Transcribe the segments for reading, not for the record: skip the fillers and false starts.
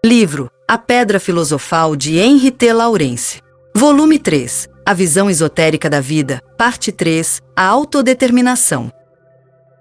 Livro A Pedra Filosofal de Henri T. Lawrence. Volume 3. A Visão Esotérica da Vida. Parte 3. A Autodeterminação.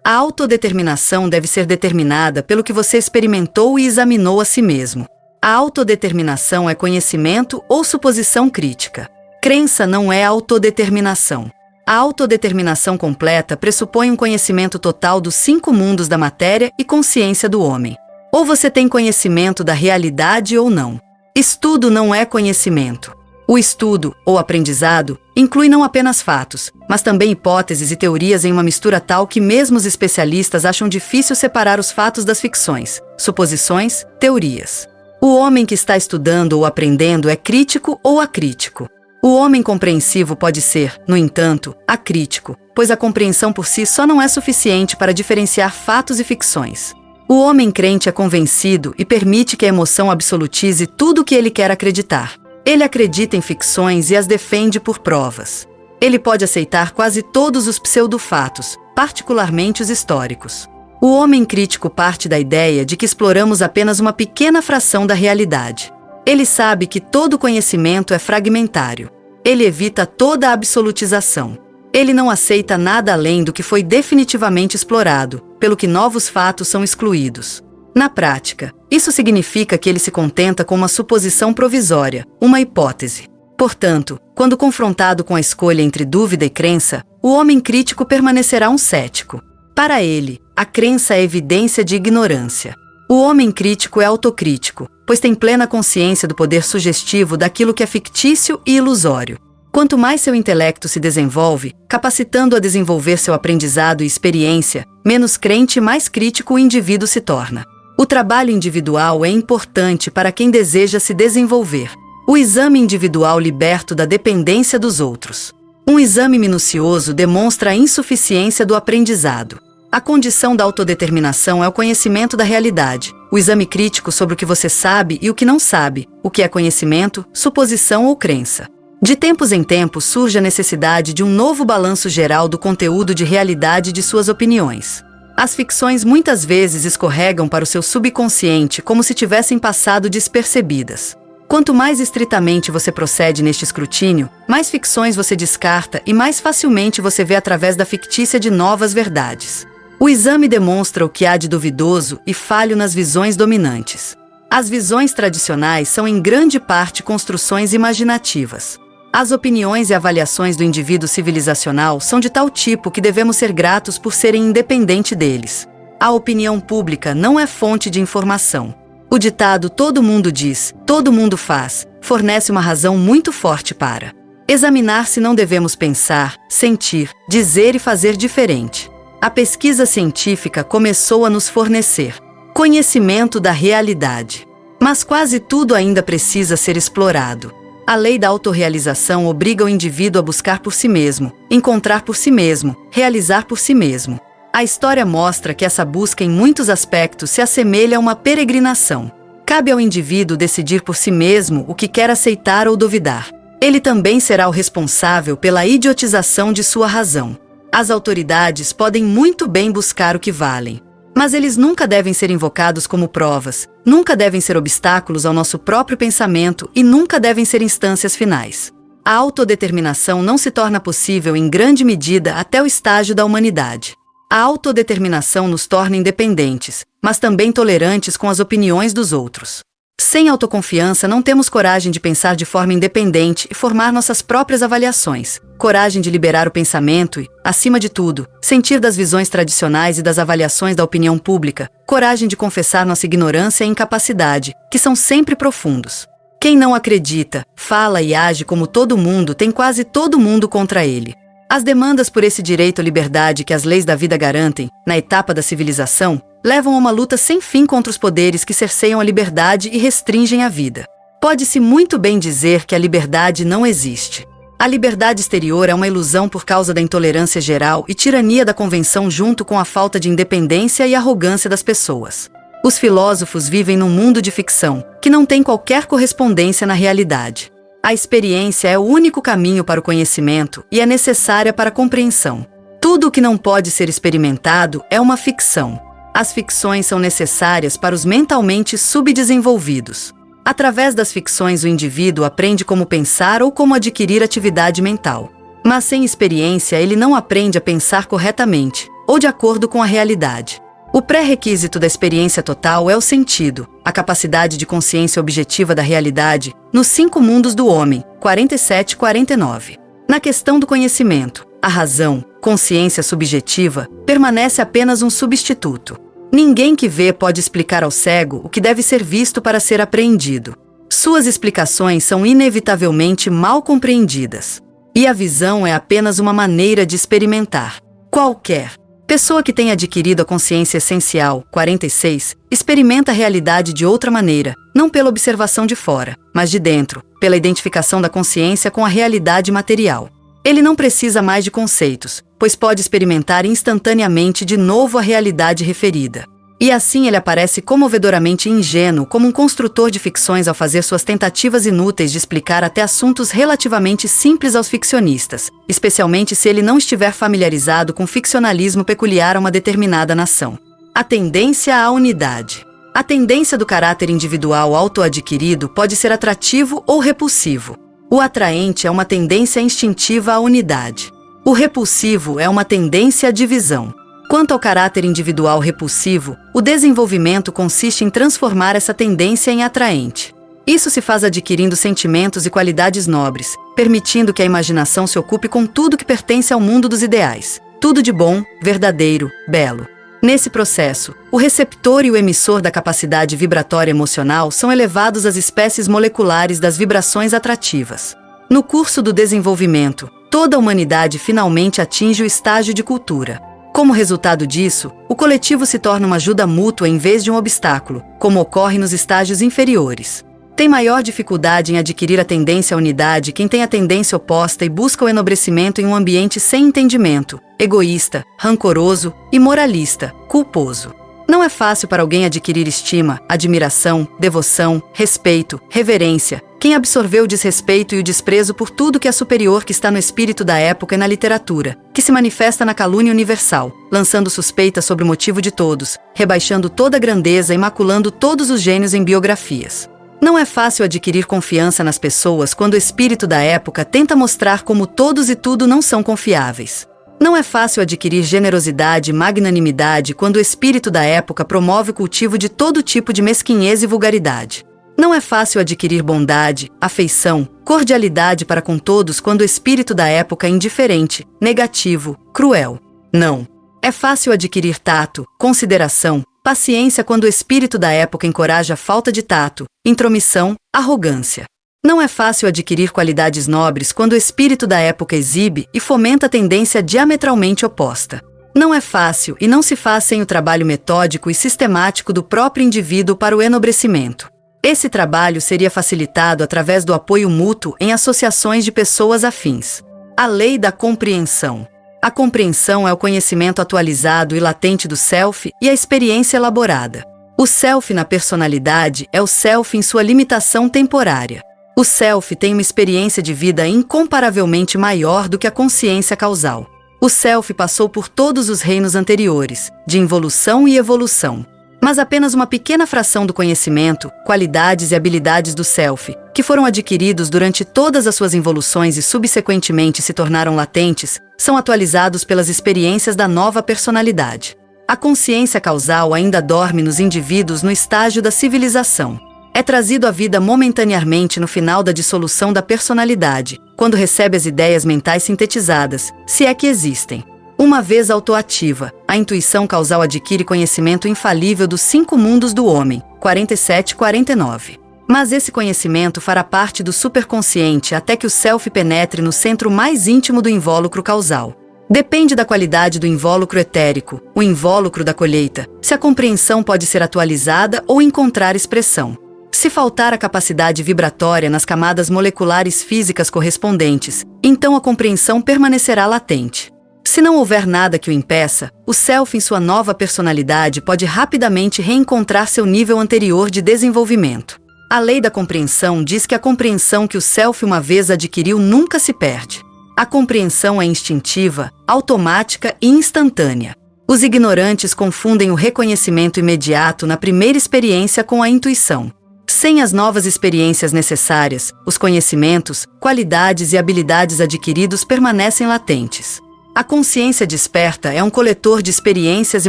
A autodeterminação deve ser determinada pelo que você experimentou e examinou a si mesmo. A autodeterminação é conhecimento ou suposição crítica. Crença não é autodeterminação. A autodeterminação completa pressupõe um conhecimento total dos 5 mundos da matéria e consciência do homem. Ou você tem conhecimento da realidade ou não. Estudo não é conhecimento. O estudo, ou aprendizado, inclui não apenas fatos, mas também hipóteses e teorias em uma mistura tal que mesmo os especialistas acham difícil separar os fatos das ficções, suposições, teorias. O homem que está estudando ou aprendendo é crítico ou acrítico. O homem compreensivo pode ser, no entanto, acrítico, pois a compreensão por si só não é suficiente para diferenciar fatos e ficções. O homem crente é convencido e permite que a emoção absolutize tudo o que ele quer acreditar. Ele acredita em ficções e as defende por provas. Ele pode aceitar quase todos os pseudofatos, particularmente os históricos. O homem crítico parte da ideia de que exploramos apenas uma pequena fração da realidade. Ele sabe que todo conhecimento é fragmentário. Ele evita toda a absolutização. Ele não aceita nada além do que foi definitivamente explorado, pelo que novos fatos são excluídos. Na prática, isso significa que ele se contenta com uma suposição provisória, uma hipótese. Portanto, quando confrontado com a escolha entre dúvida e crença, o homem crítico permanecerá um cético. Para ele, a crença é evidência de ignorância. O homem crítico é autocrítico, pois tem plena consciência do poder sugestivo daquilo que é fictício e ilusório. Quanto mais seu intelecto se desenvolve, capacitando a desenvolver seu aprendizado e experiência, menos crente e mais crítico o indivíduo se torna. O trabalho individual é importante para quem deseja se desenvolver. O exame individual liberto da dependência dos outros. Um exame minucioso demonstra a insuficiência do aprendizado. A condição da autodeterminação é o conhecimento da realidade, o exame crítico sobre o que você sabe e o que não sabe, o que é conhecimento, suposição ou crença. De tempos em tempos surge a necessidade de um novo balanço geral do conteúdo de realidade de suas opiniões. As ficções muitas vezes escorregam para o seu subconsciente como se tivessem passado despercebidas. Quanto mais estritamente você procede neste escrutínio, mais ficções você descarta e mais facilmente você vê através da fictícia de novas verdades. O exame demonstra o que há de duvidoso e falho nas visões dominantes. As visões tradicionais são em grande parte construções imaginativas. As opiniões e avaliações do indivíduo civilizacional são de tal tipo que devemos ser gratos por serem independentes deles. A opinião pública não é fonte de informação. O ditado "todo mundo diz, todo mundo faz" fornece uma razão muito forte para examinar se não devemos pensar, sentir, dizer e fazer diferente. A pesquisa científica começou a nos fornecer conhecimento da realidade. Mas quase tudo ainda precisa ser explorado. A lei da autorrealização obriga o indivíduo a buscar por si mesmo, encontrar por si mesmo, realizar por si mesmo. A história mostra que essa busca em muitos aspectos se assemelha a uma peregrinação. Cabe ao indivíduo decidir por si mesmo o que quer aceitar ou duvidar. Ele também será o responsável pela idiotização de sua razão. As autoridades podem muito bem buscar o que valem. Mas eles nunca devem ser invocados como provas, nunca devem ser obstáculos ao nosso próprio pensamento e nunca devem ser instâncias finais. A autodeterminação não se torna possível em grande medida até o estágio da humanidade. A autodeterminação nos torna independentes, mas também tolerantes com as opiniões dos outros. Sem autoconfiança, não temos coragem de pensar de forma independente e formar nossas próprias avaliações, coragem de liberar o pensamento e, acima de tudo, sentir das visões tradicionais e das avaliações da opinião pública, coragem de confessar nossa ignorância e incapacidade, que são sempre profundos. Quem não acredita, fala e age como todo mundo tem quase todo mundo contra ele. As demandas por esse direito à liberdade que as leis da vida garantem, na etapa da civilização, levam a uma luta sem fim contra os poderes que cerceiam a liberdade e restringem a vida. Pode-se muito bem dizer que a liberdade não existe. A liberdade exterior é uma ilusão por causa da intolerância geral e tirania da convenção junto com a falta de independência e arrogância das pessoas. Os filósofos vivem num mundo de ficção, que não tem qualquer correspondência na realidade. A experiência é o único caminho para o conhecimento e é necessária para a compreensão. Tudo o que não pode ser experimentado é uma ficção. As ficções são necessárias para os mentalmente subdesenvolvidos. Através das ficções, o indivíduo aprende como pensar ou como adquirir atividade mental. Mas sem experiência, ele não aprende a pensar corretamente, ou de acordo com a realidade. O pré-requisito da experiência total é o sentido, a capacidade de consciência objetiva da realidade, nos 5 mundos do homem, 47-49. Na questão do conhecimento, a razão, consciência subjetiva, permanece apenas um substituto. Ninguém que vê pode explicar ao cego o que deve ser visto para ser apreendido. Suas explicações são inevitavelmente mal compreendidas. E a visão é apenas uma maneira de experimentar. Qualquer pessoa que tenha adquirido a consciência essencial, 46, experimenta a realidade de outra maneira, não pela observação de fora, mas de dentro, pela identificação da consciência com a realidade material. Ele não precisa mais de conceitos, pois pode experimentar instantaneamente de novo a realidade referida. E assim ele aparece comovedoramente ingênuo como um construtor de ficções ao fazer suas tentativas inúteis de explicar até assuntos relativamente simples aos ficcionistas, especialmente se ele não estiver familiarizado com o ficcionalismo peculiar a uma determinada nação. A tendência à unidade. A tendência do caráter individual autoadquirido pode ser atrativo ou repulsivo. O atraente é uma tendência instintiva à unidade. O repulsivo é uma tendência à divisão. Quanto ao caráter individual repulsivo, o desenvolvimento consiste em transformar essa tendência em atraente. Isso se faz adquirindo sentimentos e qualidades nobres, permitindo que a imaginação se ocupe com tudo que pertence ao mundo dos ideais, tudo de bom, verdadeiro, belo. Nesse processo, o receptor e o emissor da capacidade vibratória emocional são elevados às espécies moleculares das vibrações atrativas. No curso do desenvolvimento, toda a humanidade finalmente atinge o estágio de cultura. Como resultado disso, o coletivo se torna uma ajuda mútua em vez de um obstáculo, como ocorre nos estágios inferiores. Tem maior dificuldade em adquirir a tendência à unidade quem tem a tendência oposta e busca o enobrecimento em um ambiente sem entendimento, egoísta, rancoroso, imoralista, culposo. Não é fácil para alguém adquirir estima, admiração, devoção, respeito, reverência, quem absorveu o desrespeito e o desprezo por tudo que é superior que está no espírito da época e na literatura, que se manifesta na calúnia universal, lançando suspeitas sobre o motivo de todos, rebaixando toda a grandeza e maculando todos os gênios em biografias. Não é fácil adquirir confiança nas pessoas quando o espírito da época tenta mostrar como todos e tudo não são confiáveis. Não é fácil adquirir generosidade e magnanimidade quando o espírito da época promove o cultivo de todo tipo de mesquinhez e vulgaridade. Não é fácil adquirir bondade, afeição, cordialidade para com todos quando o espírito da época é indiferente, negativo, cruel. Não. É fácil adquirir tato, consideração, paciência quando o espírito da época encoraja a falta de tato, intromissão, arrogância. Não é fácil adquirir qualidades nobres quando o espírito da época exibe e fomenta a tendência diametralmente oposta. Não é fácil e não se faz sem o trabalho metódico e sistemático do próprio indivíduo para o enobrecimento. Esse trabalho seria facilitado através do apoio mútuo em associações de pessoas afins. A lei da compreensão. A compreensão é o conhecimento atualizado e latente do self e a experiência elaborada. O self na personalidade é o self em sua limitação temporária. O self tem uma experiência de vida incomparavelmente maior do que a consciência causal. O self passou por todos os reinos anteriores, de involução e evolução. Mas apenas uma pequena fração do conhecimento, qualidades e habilidades do self, que foram adquiridos durante todas as suas involuções e subsequentemente se tornaram latentes, são atualizados pelas experiências da nova personalidade. A consciência causal ainda dorme nos indivíduos no estágio da civilização. É trazido à vida momentaneamente no final da dissolução da personalidade, quando recebe as ideias mentais sintetizadas, se é que existem. Uma vez autoativa, a intuição causal adquire conhecimento infalível dos 5 mundos do homem, 47-49. Mas esse conhecimento fará parte do superconsciente até que o self penetre no centro mais íntimo do invólucro causal. Depende da qualidade do invólucro etérico, o invólucro da colheita, se a compreensão pode ser atualizada ou encontrar expressão. Se faltar a capacidade vibratória nas camadas moleculares físicas correspondentes, então a compreensão permanecerá latente. Se não houver nada que o impeça, o self em sua nova personalidade pode rapidamente reencontrar seu nível anterior de desenvolvimento. A lei da compreensão diz que a compreensão que o self uma vez adquiriu nunca se perde. A compreensão é instintiva, automática e instantânea. Os ignorantes confundem o reconhecimento imediato na primeira experiência com a intuição. Sem as novas experiências necessárias, os conhecimentos, qualidades e habilidades adquiridos permanecem latentes. A consciência desperta é um coletor de experiências e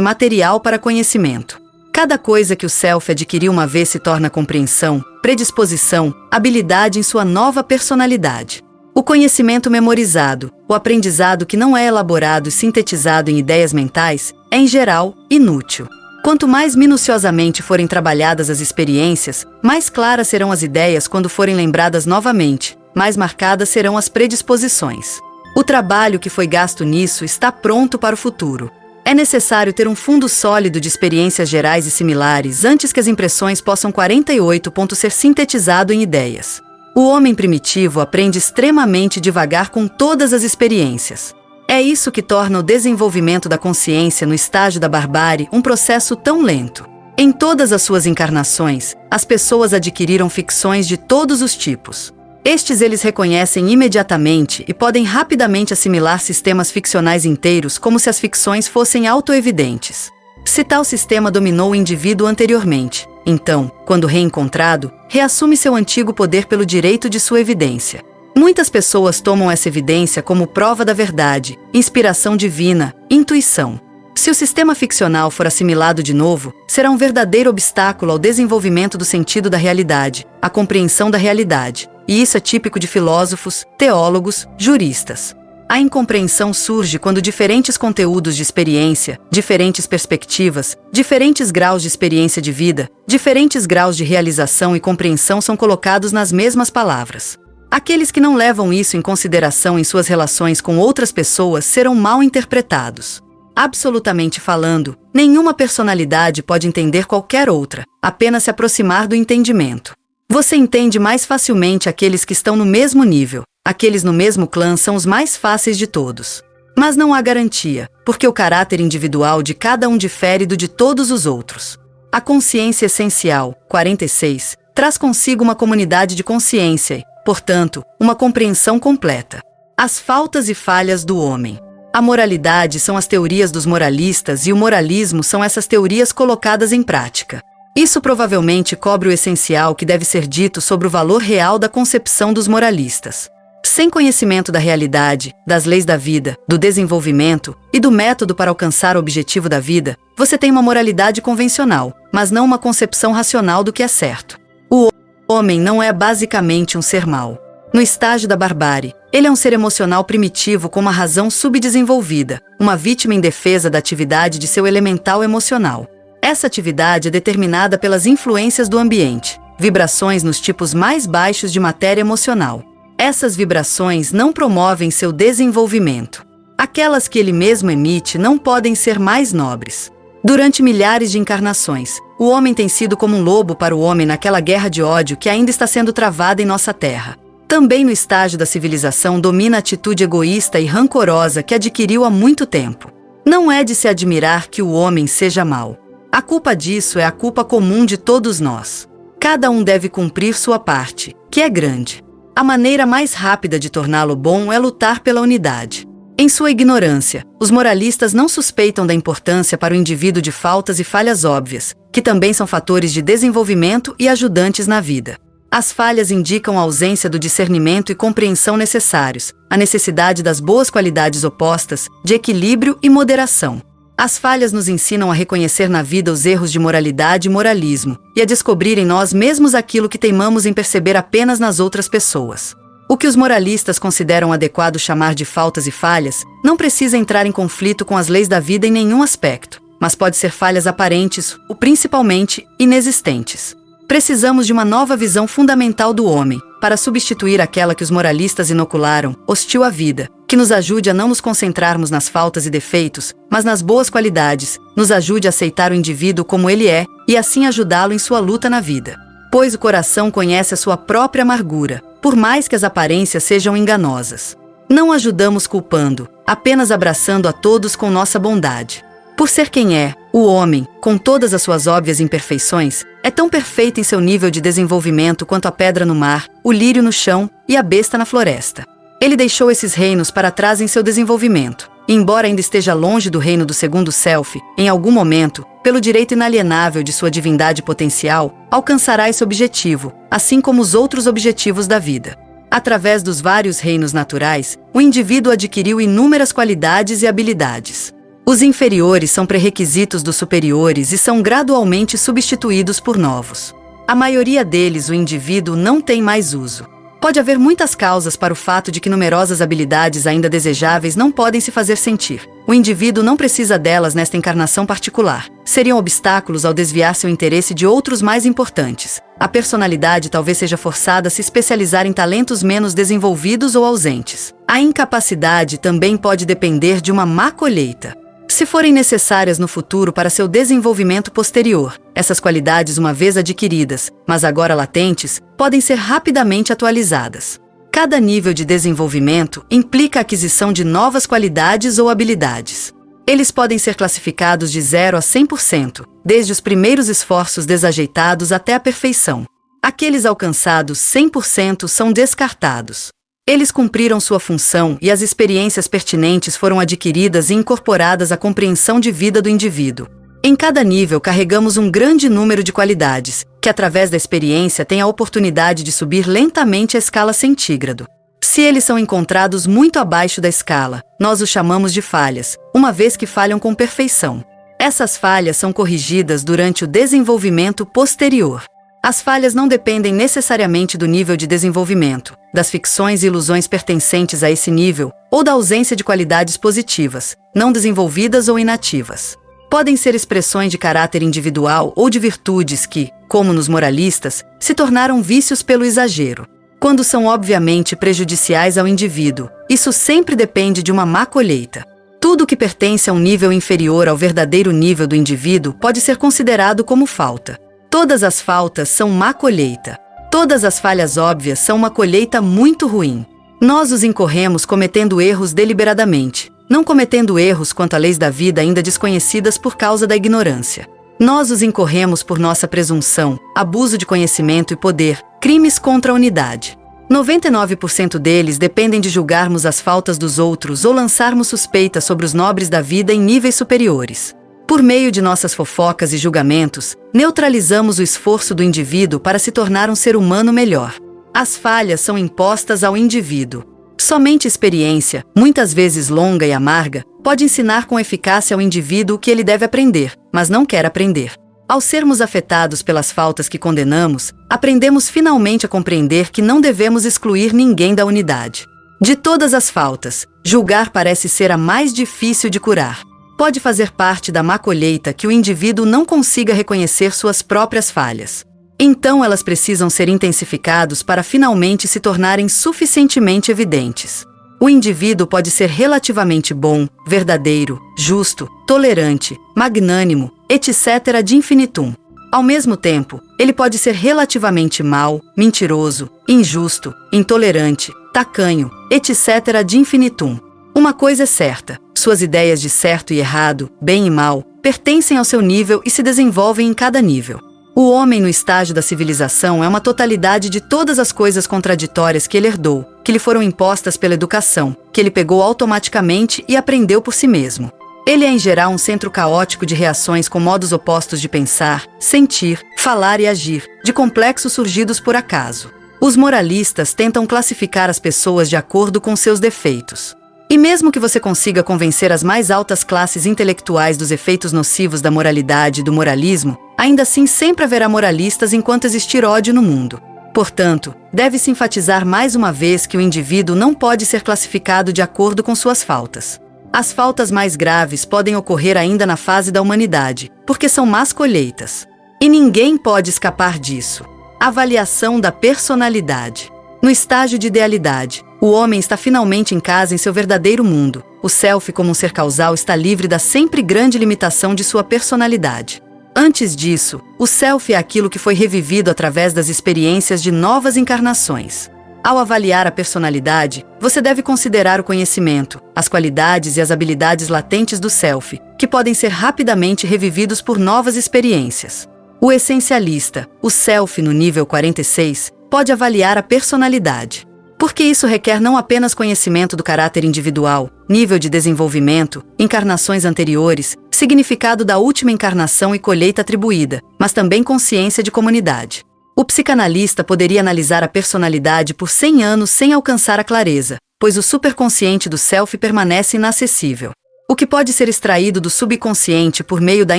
material para conhecimento. Cada coisa que o self adquiriu uma vez se torna compreensão, predisposição, habilidade em sua nova personalidade. O conhecimento memorizado, o aprendizado que não é elaborado e sintetizado em ideias mentais, é em geral inútil. Quanto mais minuciosamente forem trabalhadas as experiências, mais claras serão as ideias quando forem lembradas novamente, mais marcadas serão as predisposições. O trabalho que foi gasto nisso está pronto para o futuro. É necessário ter um fundo sólido de experiências gerais e similares antes que as impressões possam 48 ser sintetizado em ideias. O homem primitivo aprende extremamente devagar com todas as experiências. É isso que torna o desenvolvimento da consciência no estágio da barbárie um processo tão lento. Em todas as suas encarnações, as pessoas adquiriram ficções de todos os tipos. Estes eles reconhecem imediatamente e podem rapidamente assimilar sistemas ficcionais inteiros como se as ficções fossem autoevidentes. Se tal sistema dominou o indivíduo anteriormente, então, quando reencontrado, reassume seu antigo poder pelo direito de sua evidência. Muitas pessoas tomam essa evidência como prova da verdade, inspiração divina, intuição. Se o sistema ficcional for assimilado de novo, será um verdadeiro obstáculo ao desenvolvimento do sentido da realidade, à compreensão da realidade. E isso é típico de filósofos, teólogos, juristas. A incompreensão surge quando diferentes conteúdos de experiência, diferentes perspectivas, diferentes graus de experiência de vida, diferentes graus de realização e compreensão são colocados nas mesmas palavras. Aqueles que não levam isso em consideração em suas relações com outras pessoas serão mal interpretados. Absolutamente falando, nenhuma personalidade pode entender qualquer outra, apenas se aproximar do entendimento. Você entende mais facilmente aqueles que estão no mesmo nível. Aqueles no mesmo clã são os mais fáceis de todos. Mas não há garantia, porque o caráter individual de cada um difere do de todos os outros. A consciência essencial, 46, traz consigo uma comunidade de consciência e, portanto, uma compreensão completa. As faltas e falhas do homem. A moralidade são as teorias dos moralistas e o moralismo são essas teorias colocadas em prática. Isso provavelmente cobre o essencial que deve ser dito sobre o valor real da concepção dos moralistas. Sem conhecimento da realidade, das leis da vida, do desenvolvimento e do método para alcançar o objetivo da vida, você tem uma moralidade convencional, mas não uma concepção racional do que é certo. O homem não é basicamente um ser mau. No estágio da barbárie, ele é um ser emocional primitivo com uma razão subdesenvolvida, uma vítima indefesa da atividade de seu elemental emocional. Essa atividade é determinada pelas influências do ambiente, vibrações nos tipos mais baixos de matéria emocional. Essas vibrações não promovem seu desenvolvimento. Aquelas que ele mesmo emite não podem ser mais nobres. Durante milhares de encarnações, o homem tem sido como um lobo para o homem naquela guerra de ódio que ainda está sendo travada em nossa terra. Também no estágio da civilização domina a atitude egoísta e rancorosa que adquiriu há muito tempo. Não é de se admirar que o homem seja mau. A culpa disso é a culpa comum de todos nós. Cada um deve cumprir sua parte, que é grande. A maneira mais rápida de torná-lo bom é lutar pela unidade. Em sua ignorância, os moralistas não suspeitam da importância para o indivíduo de faltas e falhas óbvias, que também são fatores de desenvolvimento e ajudantes na vida. As falhas indicam a ausência do discernimento e compreensão necessários, a necessidade das boas qualidades opostas, de equilíbrio e moderação. As falhas nos ensinam a reconhecer na vida os erros de moralidade e moralismo, e a descobrir em nós mesmos aquilo que teimamos em perceber apenas nas outras pessoas. O que os moralistas consideram adequado chamar de faltas e falhas não precisa entrar em conflito com as leis da vida em nenhum aspecto, mas pode ser falhas aparentes ou principalmente inexistentes. Precisamos de uma nova visão fundamental do homem, para substituir aquela que os moralistas inocularam, hostil à vida, que nos ajude a não nos concentrarmos nas faltas e defeitos, mas nas boas qualidades, nos ajude a aceitar o indivíduo como ele é e assim ajudá-lo em sua luta na vida. Pois o coração conhece a sua própria amargura, por mais que as aparências sejam enganosas. Não ajudamos culpando, apenas abraçando a todos com nossa bondade. Por ser quem é, o homem, com todas as suas óbvias imperfeições, é tão perfeito em seu nível de desenvolvimento quanto a pedra no mar, o lírio no chão e a besta na floresta. Ele deixou esses reinos para trás em seu desenvolvimento, embora ainda esteja longe do reino do segundo self, em algum momento, pelo direito inalienável de sua divindade potencial, alcançará esse objetivo, assim como os outros objetivos da vida. Através dos vários reinos naturais, o indivíduo adquiriu inúmeras qualidades e habilidades. Os inferiores são pré-requisitos dos superiores e são gradualmente substituídos por novos. A maioria deles o indivíduo não tem mais uso. Pode haver muitas causas para o fato de que numerosas habilidades ainda desejáveis não podem se fazer sentir. O indivíduo não precisa delas nesta encarnação particular. Seriam obstáculos ao desviar seu interesse de outros mais importantes. A personalidade talvez seja forçada a se especializar em talentos menos desenvolvidos ou ausentes. A incapacidade também pode depender de uma má colheita. Se forem necessárias no futuro para seu desenvolvimento posterior, essas qualidades, uma vez adquiridas, mas agora latentes, podem ser rapidamente atualizadas. Cada nível de desenvolvimento implica a aquisição de novas qualidades ou habilidades. Eles podem ser classificados de 0 a 100%, desde os primeiros esforços desajeitados até a perfeição. Aqueles alcançados 100% são descartados. Eles cumpriram sua função e as experiências pertinentes foram adquiridas e incorporadas à compreensão de vida do indivíduo. Em cada nível carregamos um grande número de qualidades, que através da experiência têm a oportunidade de subir lentamente a escala centígrado. Se eles são encontrados muito abaixo da escala, nós os chamamos de falhas, uma vez que falham com perfeição. Essas falhas são corrigidas durante o desenvolvimento posterior. As falhas não dependem necessariamente do nível de desenvolvimento, das ficções e ilusões pertencentes a esse nível, ou da ausência de qualidades positivas, não desenvolvidas ou inativas. Podem ser expressões de caráter individual ou de virtudes que, como nos moralistas, se tornaram vícios pelo exagero. Quando são obviamente prejudiciais ao indivíduo, isso sempre depende de uma má colheita. Tudo que pertence a um nível inferior ao verdadeiro nível do indivíduo pode ser considerado como falta. Todas as faltas são má colheita. Todas as falhas óbvias são uma colheita muito ruim. Nós os incorremos cometendo erros deliberadamente, não cometendo erros quanto a leis da vida ainda desconhecidas por causa da ignorância. Nós os incorremos por nossa presunção, abuso de conhecimento e poder, crimes contra a unidade. 99% deles dependem de julgarmos as faltas dos outros ou lançarmos suspeitas sobre os nobres da vida em níveis superiores. Por meio de nossas fofocas e julgamentos, neutralizamos o esforço do indivíduo para se tornar um ser humano melhor. As falhas são impostas ao indivíduo. Somente experiência, muitas vezes longa e amarga, pode ensinar com eficácia ao indivíduo o que ele deve aprender, mas não quer aprender. Ao sermos afetados pelas faltas que condenamos, aprendemos finalmente a compreender que não devemos excluir ninguém da unidade. De todas as faltas, julgar parece ser a mais difícil de curar. Pode fazer parte da má colheita que o indivíduo não consiga reconhecer suas próprias falhas. Então elas precisam ser intensificadas para finalmente se tornarem suficientemente evidentes. O indivíduo pode ser relativamente bom, verdadeiro, justo, tolerante, magnânimo, etc. ad infinitum. Ao mesmo tempo, ele pode ser relativamente mau, mentiroso, injusto, intolerante, tacanho, etc. ad infinitum. Uma coisa é certa: suas ideias de certo e errado, bem e mal, pertencem ao seu nível e se desenvolvem em cada nível. O homem no estágio da civilização é uma totalidade de todas as coisas contraditórias que ele herdou, que lhe foram impostas pela educação, que ele pegou automaticamente e aprendeu por si mesmo. Ele é em geral um centro caótico de reações com modos opostos de pensar, sentir, falar e agir, de complexos surgidos por acaso. Os moralistas tentam classificar as pessoas de acordo com seus defeitos. E mesmo que você consiga convencer as mais altas classes intelectuais dos efeitos nocivos da moralidade e do moralismo, ainda assim sempre haverá moralistas enquanto existir ódio no mundo. Portanto, deve-se enfatizar mais uma vez que o indivíduo não pode ser classificado de acordo com suas faltas. As faltas mais graves podem ocorrer ainda na fase da humanidade, porque são más colheitas. E ninguém pode escapar disso. Avaliação da personalidade. No estágio de idealidade, o homem está finalmente em casa em seu verdadeiro mundo. O self, como um ser causal, está livre da sempre grande limitação de sua personalidade. Antes disso, o self é aquilo que foi revivido através das experiências de novas encarnações. Ao avaliar a personalidade, você deve considerar o conhecimento, as qualidades e as habilidades latentes do self, que podem ser rapidamente revividos por novas experiências. O essencialista, o self no nível 46, pode avaliar a personalidade. Porque isso requer não apenas conhecimento do caráter individual, nível de desenvolvimento, encarnações anteriores, significado da última encarnação e colheita atribuída, mas também consciência de comunidade. O psicanalista poderia analisar a personalidade por 100 anos sem alcançar a clareza, pois o superconsciente do self permanece inacessível. O que pode ser extraído do subconsciente por meio da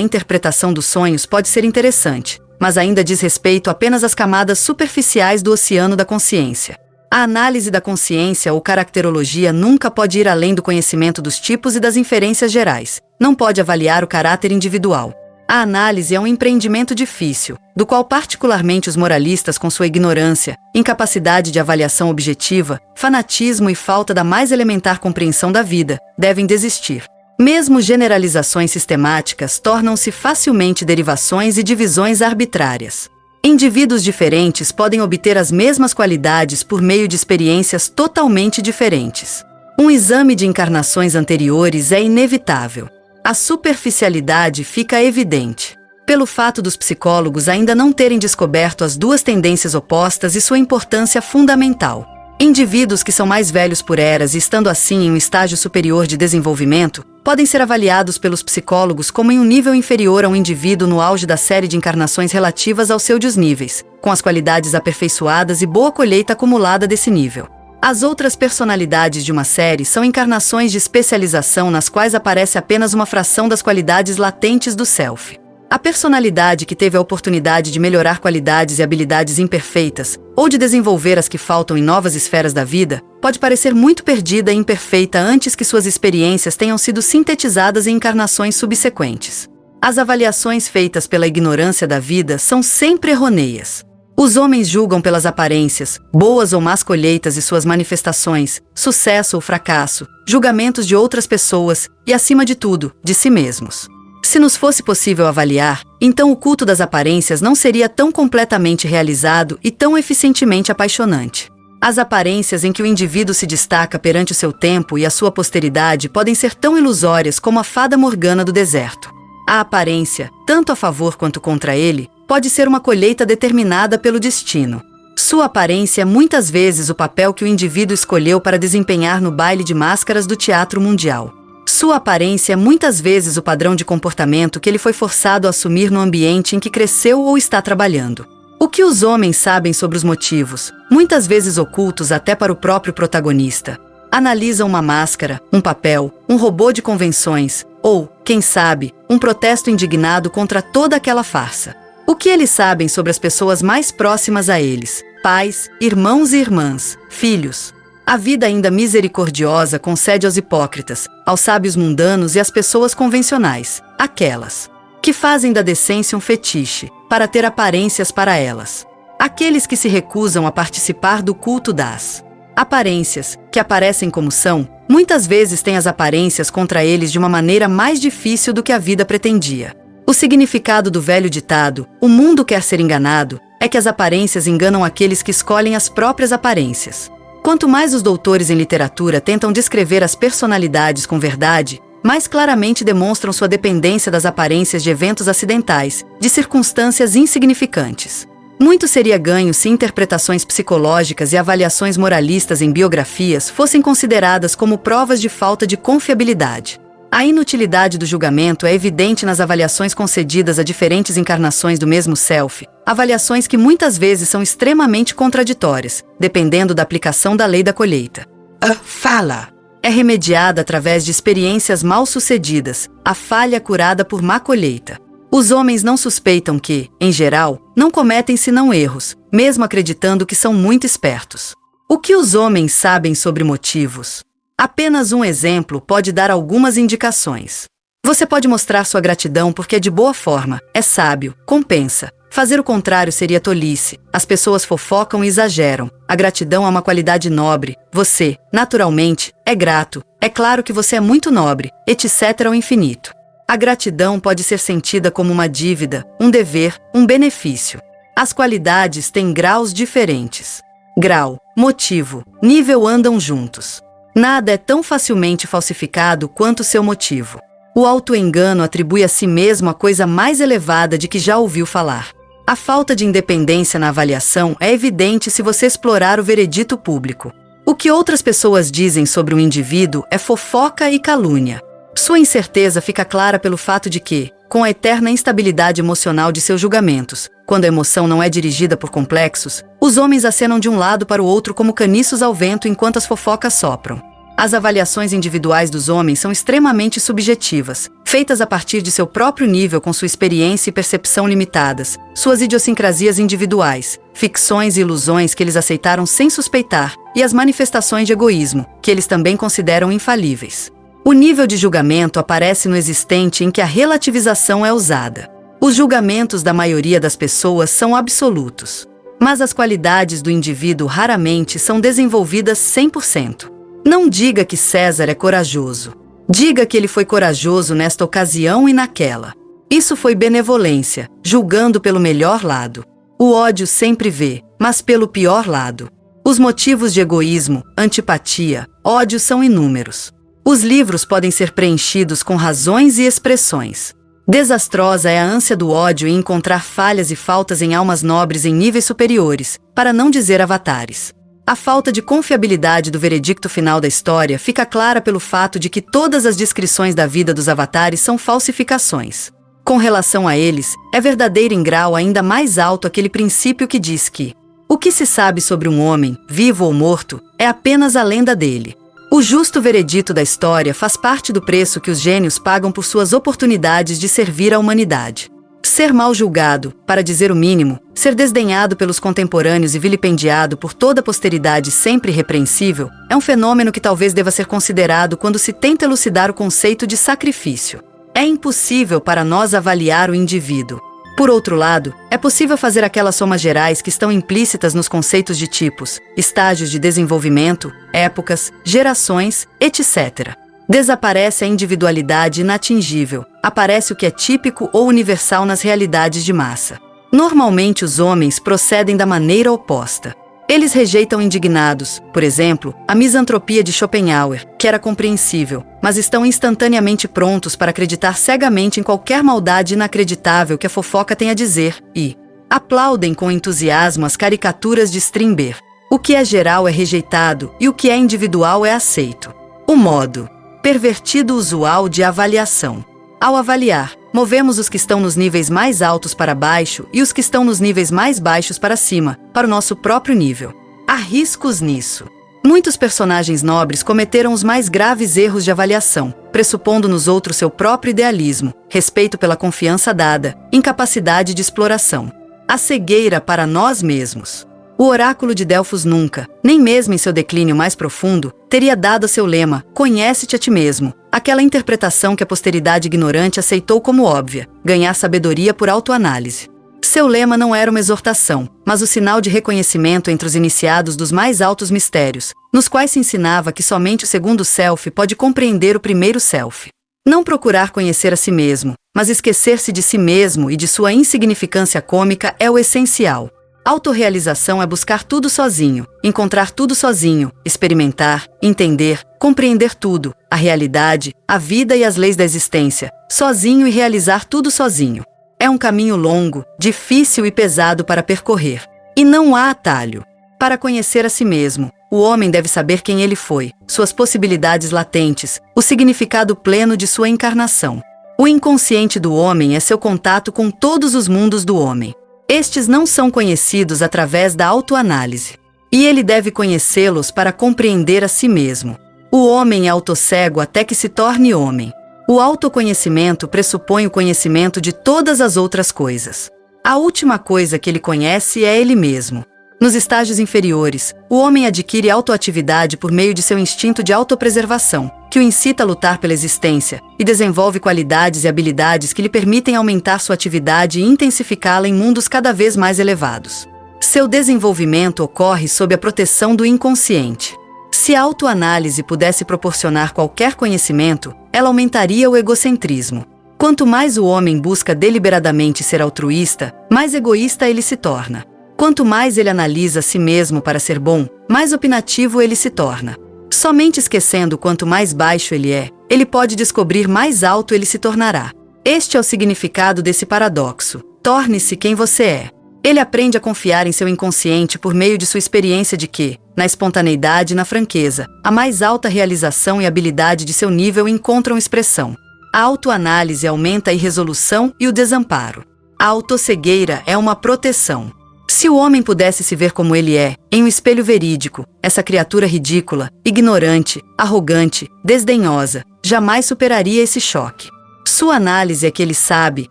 interpretação dos sonhos pode ser interessante, mas ainda diz respeito apenas às camadas superficiais do oceano da consciência. A análise da consciência ou caracterologia nunca pode ir além do conhecimento dos tipos e das inferências gerais. Não pode avaliar o caráter individual. A análise é um empreendimento difícil, do qual particularmente os moralistas, com sua ignorância, incapacidade de avaliação objetiva, fanatismo e falta da mais elementar compreensão da vida, devem desistir. Mesmo generalizações sistemáticas tornam-se facilmente derivações e divisões arbitrárias. Indivíduos diferentes podem obter as mesmas qualidades por meio de experiências totalmente diferentes. Um exame de encarnações anteriores é inevitável. A superficialidade fica evidente, pelo fato dos psicólogos ainda não terem descoberto as duas tendências opostas e sua importância fundamental. Indivíduos que são mais velhos por eras e estando assim em um estágio superior de desenvolvimento, podem ser avaliados pelos psicólogos como em um nível inferior a um indivíduo no auge da série de encarnações relativas aos seus desníveis, com as qualidades aperfeiçoadas e boa colheita acumulada desse nível. As outras personalidades de uma série são encarnações de especialização nas quais aparece apenas uma fração das qualidades latentes do self. A personalidade que teve a oportunidade de melhorar qualidades e habilidades imperfeitas, ou de desenvolver as que faltam em novas esferas da vida, pode parecer muito perdida e imperfeita antes que suas experiências tenham sido sintetizadas em encarnações subsequentes. As avaliações feitas pela ignorância da vida são sempre errôneas. Os homens julgam pelas aparências, boas ou más colheitas e suas manifestações, sucesso ou fracasso, julgamentos de outras pessoas e, acima de tudo, de si mesmos. Se nos fosse possível avaliar, então o culto das aparências não seria tão completamente realizado e tão eficientemente apaixonante. As aparências em que o indivíduo se destaca perante o seu tempo e a sua posteridade podem ser tão ilusórias como a fada morgana do deserto. A aparência, tanto a favor quanto contra ele, pode ser uma colheita determinada pelo destino. Sua aparência é muitas vezes o papel que o indivíduo escolheu para desempenhar no baile de máscaras do teatro mundial. Sua aparência é muitas vezes o padrão de comportamento que ele foi forçado a assumir no ambiente em que cresceu ou está trabalhando. O que os homens sabem sobre os motivos, muitas vezes ocultos até para o próprio protagonista? Analisam uma máscara, um papel, um robô de convenções, ou, quem sabe, um protesto indignado contra toda aquela farsa. O que eles sabem sobre as pessoas mais próximas a eles? Pais, irmãos e irmãs, filhos. A vida ainda misericordiosa concede aos hipócritas, aos sábios mundanos e às pessoas convencionais, aquelas que fazem da decência um fetiche, para ter aparências para elas. Aqueles que se recusam a participar do culto das aparências, que aparecem como são, muitas vezes têm as aparências contra eles de uma maneira mais difícil do que a vida pretendia. O significado do velho ditado, "o mundo quer ser enganado", é que as aparências enganam aqueles que escolhem as próprias aparências. Quanto mais os doutores em literatura tentam descrever as personalidades com verdade, mais claramente demonstram sua dependência das aparências de eventos acidentais, de circunstâncias insignificantes. Muito seria ganho se interpretações psicológicas e avaliações moralistas em biografias fossem consideradas como provas de falta de confiabilidade. A inutilidade do julgamento é evidente nas avaliações concedidas a diferentes encarnações do mesmo self, avaliações que muitas vezes são extremamente contraditórias, dependendo da aplicação da lei da colheita. A fala é remediada através de experiências mal sucedidas, a falha curada por má colheita. Os homens não suspeitam que, em geral, não cometem senão erros, mesmo acreditando que são muito espertos. O que os homens sabem sobre motivos? Apenas um exemplo pode dar algumas indicações. Você pode mostrar sua gratidão porque é de boa forma, é sábio, compensa. Fazer o contrário seria tolice. As pessoas fofocam e exageram. A gratidão é uma qualidade nobre. Você, naturalmente, é grato. É claro que você é muito nobre, etc. ao infinito. A gratidão pode ser sentida como uma dívida, um dever, um benefício. As qualidades têm graus diferentes. Grau, motivo, nível andam juntos. Nada é tão facilmente falsificado quanto seu motivo. O autoengano atribui a si mesmo a coisa mais elevada de que já ouviu falar. A falta de independência na avaliação é evidente se você explorar o veredito público. O que outras pessoas dizem sobre um indivíduo é fofoca e calúnia. Sua incerteza fica clara pelo fato de que, com a eterna instabilidade emocional de seus julgamentos, quando a emoção não é dirigida por complexos, os homens acenam de um lado para o outro como caniços ao vento enquanto as fofocas sopram. As avaliações individuais dos homens são extremamente subjetivas, feitas a partir de seu próprio nível com sua experiência e percepção limitadas, suas idiosincrasias individuais, ficções e ilusões que eles aceitaram sem suspeitar, e as manifestações de egoísmo, que eles também consideram infalíveis. O nível de julgamento aparece no existente em que a relativização é usada. Os julgamentos da maioria das pessoas são absolutos, mas as qualidades do indivíduo raramente são desenvolvidas 100%. Não diga que César é corajoso. Diga que ele foi corajoso nesta ocasião e naquela. Isso foi benevolência, julgando pelo melhor lado. O ódio sempre vê, mas pelo pior lado. Os motivos de egoísmo, antipatia, ódio são inúmeros. Os livros podem ser preenchidos com razões e expressões. Desastrosa é a ânsia do ódio em encontrar falhas e faltas em almas nobres em níveis superiores, para não dizer avatares. A falta de confiabilidade do veredicto final da história fica clara pelo fato de que todas as descrições da vida dos avatares são falsificações. Com relação a eles, é verdadeiro em grau ainda mais alto aquele princípio que diz que o que se sabe sobre um homem, vivo ou morto, é apenas a lenda dele. O justo veredito da história faz parte do preço que os gênios pagam por suas oportunidades de servir à humanidade. Ser mal julgado, para dizer o mínimo, ser desdenhado pelos contemporâneos e vilipendiado por toda a posteridade sempre irrepreensível, é um fenômeno que talvez deva ser considerado quando se tenta elucidar o conceito de sacrifício. É impossível para nós avaliar o indivíduo. Por outro lado, é possível fazer aquelas somas gerais que estão implícitas nos conceitos de tipos, estágios de desenvolvimento, épocas, gerações, etc. Desaparece a individualidade inatingível, aparece o que é típico ou universal nas realidades de massa. Normalmente os homens procedem da maneira oposta. Eles rejeitam indignados, por exemplo, a misantropia de Schopenhauer, que era compreensível, mas estão instantaneamente prontos para acreditar cegamente em qualquer maldade inacreditável que a fofoca tem a dizer, e aplaudem com entusiasmo as caricaturas de Strindberg. O que é geral é rejeitado e o que é individual é aceito. O modo pervertido usual de avaliação. Ao avaliar, movemos os que estão nos níveis mais altos para baixo e os que estão nos níveis mais baixos para cima, para o nosso próprio nível. Há riscos nisso. Muitos personagens nobres cometeram os mais graves erros de avaliação, pressupondo nos outros seu próprio idealismo, respeito pela confiança dada, incapacidade de exploração. A cegueira para nós mesmos. O oráculo de Delfos nunca, nem mesmo em seu declínio mais profundo, teria dado a seu lema, conhece-te a ti mesmo, aquela interpretação que a posteridade ignorante aceitou como óbvia, ganhar sabedoria por autoanálise. Seu lema não era uma exortação, mas o sinal de reconhecimento entre os iniciados dos mais altos mistérios, nos quais se ensinava que somente o segundo self pode compreender o primeiro self. Não procurar conhecer a si mesmo, mas esquecer-se de si mesmo e de sua insignificância cômica é o essencial. Autorrealização é buscar tudo sozinho, encontrar tudo sozinho, experimentar, entender, compreender tudo, a realidade, a vida e as leis da existência, sozinho e realizar tudo sozinho. É um caminho longo, difícil e pesado para percorrer. E não há atalho. Para conhecer a si mesmo, o homem deve saber quem ele foi, suas possibilidades latentes, o significado pleno de sua encarnação. O inconsciente do homem é seu contato com todos os mundos do homem. Estes não são conhecidos através da autoanálise. E ele deve conhecê-los para compreender a si mesmo. O homem é autocego até que se torne homem. O autoconhecimento pressupõe o conhecimento de todas as outras coisas. A última coisa que ele conhece é ele mesmo. Nos estágios inferiores, o homem adquire autoatividade por meio de seu instinto de autopreservação, que o incita a lutar pela existência, e desenvolve qualidades e habilidades que lhe permitem aumentar sua atividade e intensificá-la em mundos cada vez mais elevados. Seu desenvolvimento ocorre sob a proteção do inconsciente. Se a autoanálise pudesse proporcionar qualquer conhecimento, ela aumentaria o egocentrismo. Quanto mais o homem busca deliberadamente ser altruísta, mais egoísta ele se torna. Quanto mais ele analisa a si mesmo para ser bom, mais opinativo ele se torna. Somente esquecendo quanto mais baixo ele é, ele pode descobrir mais alto ele se tornará. Este é o significado desse paradoxo. Torne-se quem você é. Ele aprende a confiar em seu inconsciente por meio de sua experiência de que, na espontaneidade e na franqueza, a mais alta realização e habilidade de seu nível encontram expressão. A autoanálise aumenta a irresolução e o desamparo. A autocegueira é uma proteção. Se o homem pudesse se ver como ele é, em um espelho verídico, essa criatura ridícula, ignorante, arrogante, desdenhosa, jamais superaria esse choque. Sua análise é que ele sabe,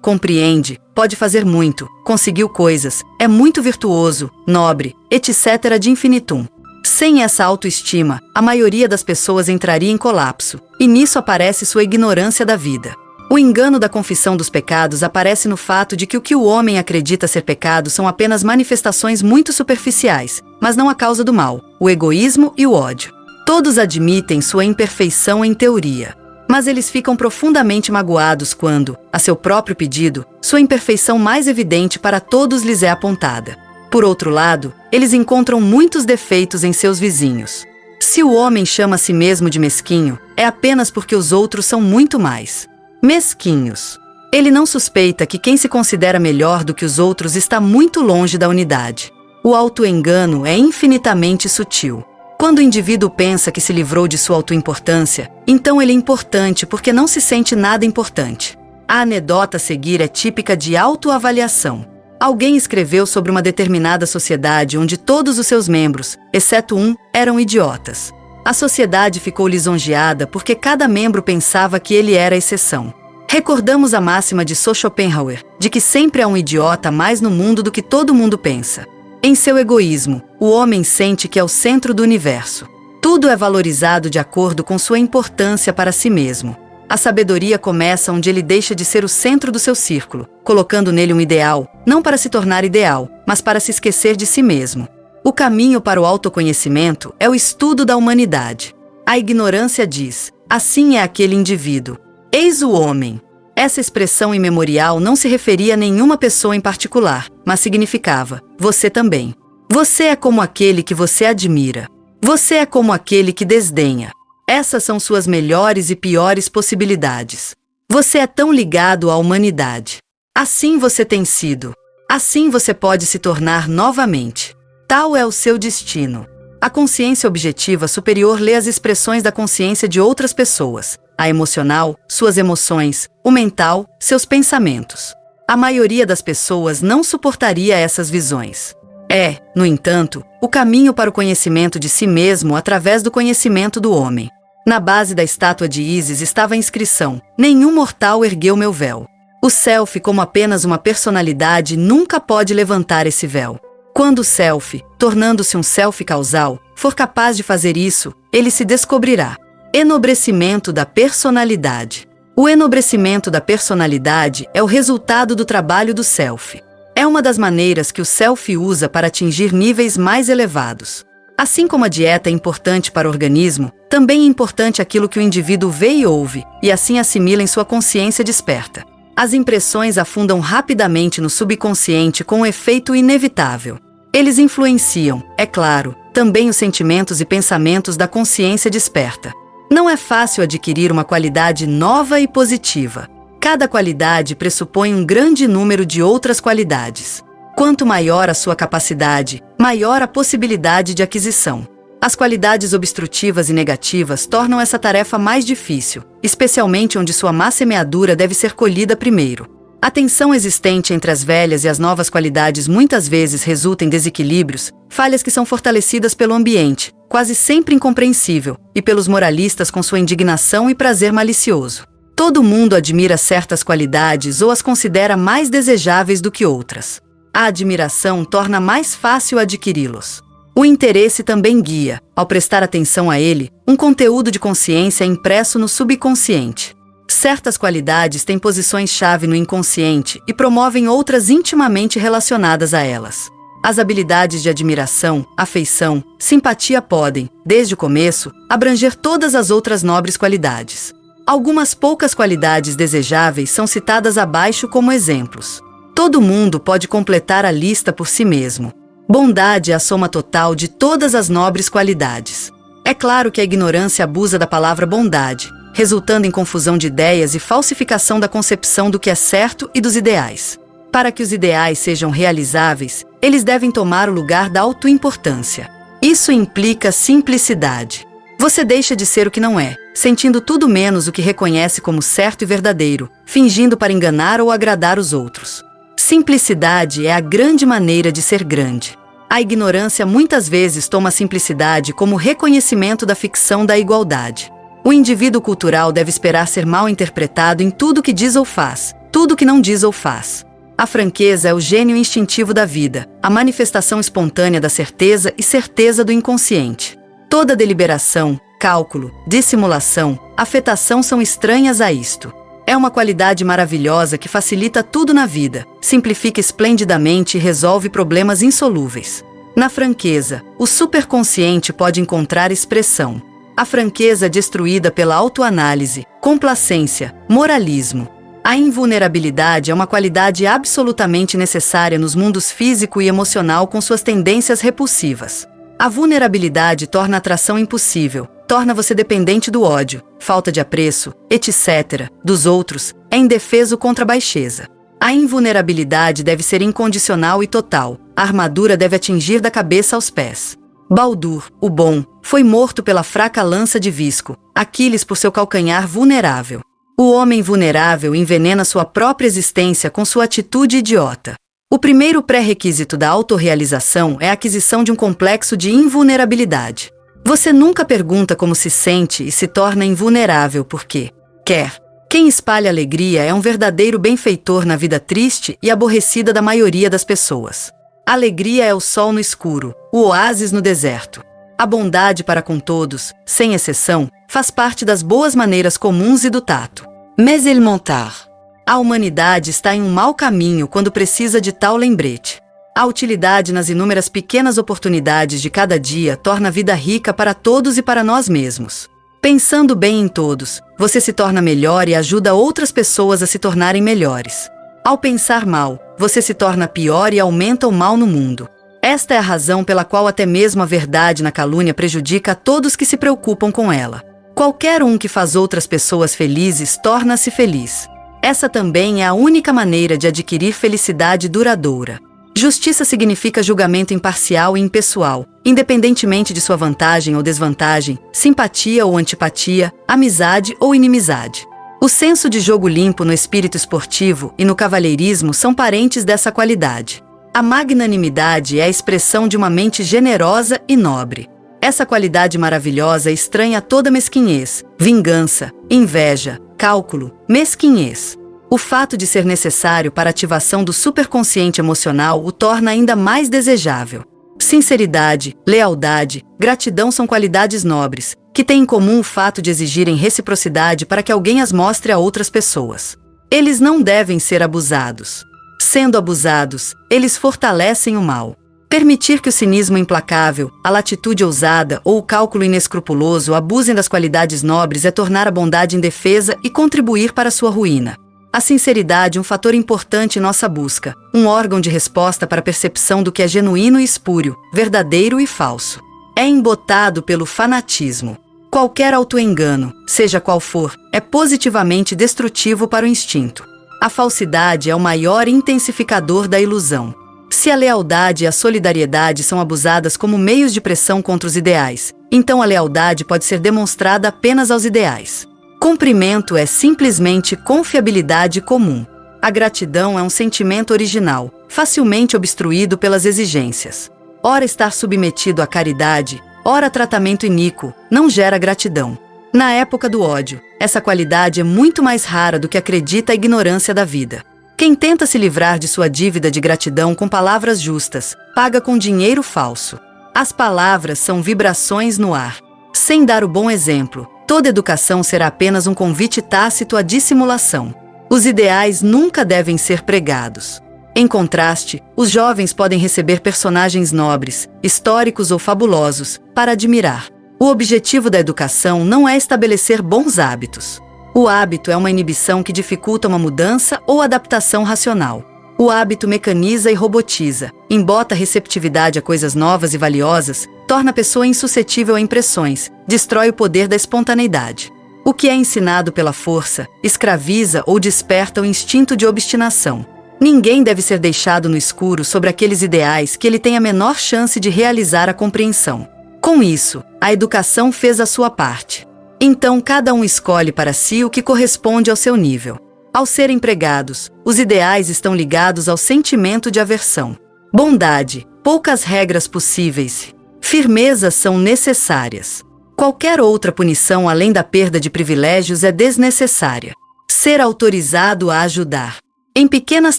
compreende, pode fazer muito, conseguiu coisas, é muito virtuoso, nobre, etc. de infinitum. Sem essa autoestima, a maioria das pessoas entraria em colapso, e nisso aparece sua ignorância da vida. O engano da confissão dos pecados aparece no fato de que o que o homem acredita ser pecado são apenas manifestações muito superficiais, mas não a causa do mal, o egoísmo e o ódio. Todos admitem sua imperfeição em teoria, mas eles ficam profundamente magoados quando, a seu próprio pedido, sua imperfeição mais evidente para todos lhes é apontada. Por outro lado, eles encontram muitos defeitos em seus vizinhos. Se o homem chama a si mesmo de mesquinho, é apenas porque os outros são muito mais mesquinhos. Ele não suspeita que quem se considera melhor do que os outros está muito longe da unidade. O autoengano é infinitamente sutil. Quando o indivíduo pensa que se livrou de sua autoimportância, então ele é importante porque não se sente nada importante. A anedota a seguir é típica de autoavaliação. Alguém escreveu sobre uma determinada sociedade onde todos os seus membros, exceto um, eram idiotas. A sociedade ficou lisonjeada porque cada membro pensava que ele era a exceção. Recordamos a máxima de Schopenhauer, de que sempre há um idiota mais no mundo do que todo mundo pensa. Em seu egoísmo, o homem sente que é o centro do universo. Tudo é valorizado de acordo com sua importância para si mesmo. A sabedoria começa onde ele deixa de ser o centro do seu círculo, colocando nele um ideal, não para se tornar ideal, mas para se esquecer de si mesmo. O caminho para o autoconhecimento é o estudo da humanidade. A ignorância diz, assim é aquele indivíduo. Eis o homem. Essa expressão imemorial não se referia a nenhuma pessoa em particular, mas significava, você também. Você é como aquele que você admira. Você é como aquele que desdenha. Essas são suas melhores e piores possibilidades. Você é tão ligado à humanidade. Assim você tem sido. Assim você pode se tornar novamente. Tal é o seu destino. A consciência objetiva superior lê as expressões da consciência de outras pessoas. A emocional, suas emoções, o mental, seus pensamentos. A maioria das pessoas não suportaria essas visões. É, no entanto, o caminho para o conhecimento de si mesmo através do conhecimento do homem. Na base da estátua de Ísis estava a inscrição: nenhum mortal ergueu meu véu. O self, como apenas uma personalidade, nunca pode levantar esse véu. Quando o self, tornando-se um self causal, for capaz de fazer isso, ele se descobrirá. Enobrecimento da personalidade. O enobrecimento da personalidade é o resultado do trabalho do self. É uma das maneiras que o self usa para atingir níveis mais elevados. Assim como a dieta é importante para o organismo, também é importante aquilo que o indivíduo vê e ouve, e assim assimila em sua consciência desperta. As impressões afundam rapidamente no subconsciente com um efeito inevitável. Eles influenciam, é claro, também os sentimentos e pensamentos da consciência desperta. Não é fácil adquirir uma qualidade nova e positiva. Cada qualidade pressupõe um grande número de outras qualidades. Quanto maior a sua capacidade, maior a possibilidade de aquisição. As qualidades obstrutivas e negativas tornam essa tarefa mais difícil, especialmente onde sua má semeadura deve ser colhida primeiro. A tensão existente entre as velhas e as novas qualidades muitas vezes resulta em desequilíbrios, falhas que são fortalecidas pelo ambiente, quase sempre incompreensível, e pelos moralistas com sua indignação e prazer malicioso. Todo mundo admira certas qualidades ou as considera mais desejáveis do que outras. A admiração torna mais fácil adquiri-los. O interesse também guia, ao prestar atenção a ele, um conteúdo de consciência impresso no subconsciente. Certas qualidades têm posições-chave no inconsciente e promovem outras intimamente relacionadas a elas. As habilidades de admiração, afeição, simpatia podem, desde o começo, abranger todas as outras nobres qualidades. Algumas poucas qualidades desejáveis são citadas abaixo como exemplos. Todo mundo pode completar a lista por si mesmo. Bondade é a soma total de todas as nobres qualidades. É claro que a ignorância abusa da palavra bondade, resultando em confusão de ideias e falsificação da concepção do que é certo e dos ideais. Para que os ideais sejam realizáveis, eles devem tomar o lugar da autoimportância. Isso implica simplicidade. Você deixa de ser o que não é, sentindo tudo menos o que reconhece como certo e verdadeiro, fingindo para enganar ou agradar os outros. Simplicidade é a grande maneira de ser grande. A ignorância muitas vezes toma a simplicidade como reconhecimento da ficção da igualdade. O indivíduo cultural deve esperar ser mal interpretado em tudo que diz ou faz, tudo que não diz ou faz. A franqueza é o gênio instintivo da vida, a manifestação espontânea da certeza e certeza do inconsciente. Toda deliberação, cálculo, dissimulação, afetação são estranhas a isto. É uma qualidade maravilhosa que facilita tudo na vida, simplifica esplendidamente e resolve problemas insolúveis. Na franqueza, o superconsciente pode encontrar expressão. A franqueza é destruída pela autoanálise, complacência, moralismo. A invulnerabilidade é uma qualidade absolutamente necessária nos mundos físico e emocional com suas tendências repulsivas. A vulnerabilidade torna a atração impossível, torna você dependente do ódio, falta de apreço, etc., dos outros, é indefeso contra a baixeza. A invulnerabilidade deve ser incondicional e total, a armadura deve atingir da cabeça aos pés. Baldur, o bom, foi morto pela fraca lança de Visco, Aquiles por seu calcanhar vulnerável. O homem vulnerável envenena sua própria existência com sua atitude idiota. O primeiro pré-requisito da autorrealização é a aquisição de um complexo de invulnerabilidade. Você nunca pergunta como se sente e se torna invulnerável porque quer. Quem espalha alegria é um verdadeiro benfeitor na vida triste e aborrecida da maioria das pessoas. Alegria é o sol no escuro, o oásis no deserto. A bondade para com todos, sem exceção, faz parte das boas maneiras comuns e do tato. Mais élémentaire. A humanidade está em um mau caminho quando precisa de tal lembrete. A utilidade nas inúmeras pequenas oportunidades de cada dia torna a vida rica para todos e para nós mesmos. Pensando bem em todos, você se torna melhor e ajuda outras pessoas a se tornarem melhores. Ao pensar mal, você se torna pior e aumenta o mal no mundo. Esta é a razão pela qual até mesmo a verdade na calúnia prejudica a todos que se preocupam com ela. Qualquer um que faz outras pessoas felizes torna-se feliz. Essa também é a única maneira de adquirir felicidade duradoura. Justiça significa julgamento imparcial e impessoal, independentemente de sua vantagem ou desvantagem, simpatia ou antipatia, amizade ou inimizade. O senso de jogo limpo no espírito esportivo e no cavalheirismo são parentes dessa qualidade. A magnanimidade é a expressão de uma mente generosa e nobre. Essa qualidade maravilhosa estranha toda mesquinhez, vingança, inveja, cálculo, mesquinhez. O fato de ser necessário para a ativação do superconsciente emocional o torna ainda mais desejável. Sinceridade, lealdade, gratidão são qualidades nobres, que têm em comum o fato de exigirem reciprocidade para que alguém as mostre a outras pessoas. Eles não devem ser abusados. Sendo abusados, eles fortalecem o mal. Permitir que o cinismo implacável, a latitude ousada ou o cálculo inescrupuloso abusem das qualidades nobres é tornar a bondade indefesa e contribuir para sua ruína. A sinceridade é um fator importante em nossa busca, um órgão de resposta para a percepção do que é genuíno e espúrio, verdadeiro e falso. É embotado pelo fanatismo. Qualquer autoengano, seja qual for, é positivamente destrutivo para o instinto. A falsidade é o maior intensificador da ilusão. Se a lealdade e a solidariedade são abusadas como meios de pressão contra os ideais, então a lealdade pode ser demonstrada apenas aos ideais. Cumprimento é simplesmente confiabilidade comum. A gratidão é um sentimento original, facilmente obstruído pelas exigências. Ora estar submetido à caridade, ora tratamento iníquo, não gera gratidão. Na época do ódio, essa qualidade é muito mais rara do que acredita a ignorância da vida. Quem tenta se livrar de sua dívida de gratidão com palavras justas, paga com dinheiro falso. As palavras são vibrações no ar. Sem dar o bom exemplo, toda educação será apenas um convite tácito à dissimulação. Os ideais nunca devem ser pregados. Em contraste, os jovens podem receber personagens nobres, históricos ou fabulosos, para admirar. O objetivo da educação não é estabelecer bons hábitos. O hábito é uma inibição que dificulta uma mudança ou adaptação racional. O hábito mecaniza e robotiza, embota a receptividade a coisas novas e valiosas, torna a pessoa insuscetível a impressões, destrói o poder da espontaneidade. O que é ensinado pela força, escraviza ou desperta o instinto de obstinação. Ninguém deve ser deixado no escuro sobre aqueles ideais que ele tem a menor chance de realizar a compreensão. Com isso, a educação fez a sua parte. Então cada um escolhe para si o que corresponde ao seu nível. Ao serem pregados, os ideais estão ligados ao sentimento de aversão. Bondade, poucas regras possíveis. Firmeza são necessárias. Qualquer outra punição além da perda de privilégios é desnecessária. Ser autorizado a ajudar. Em pequenas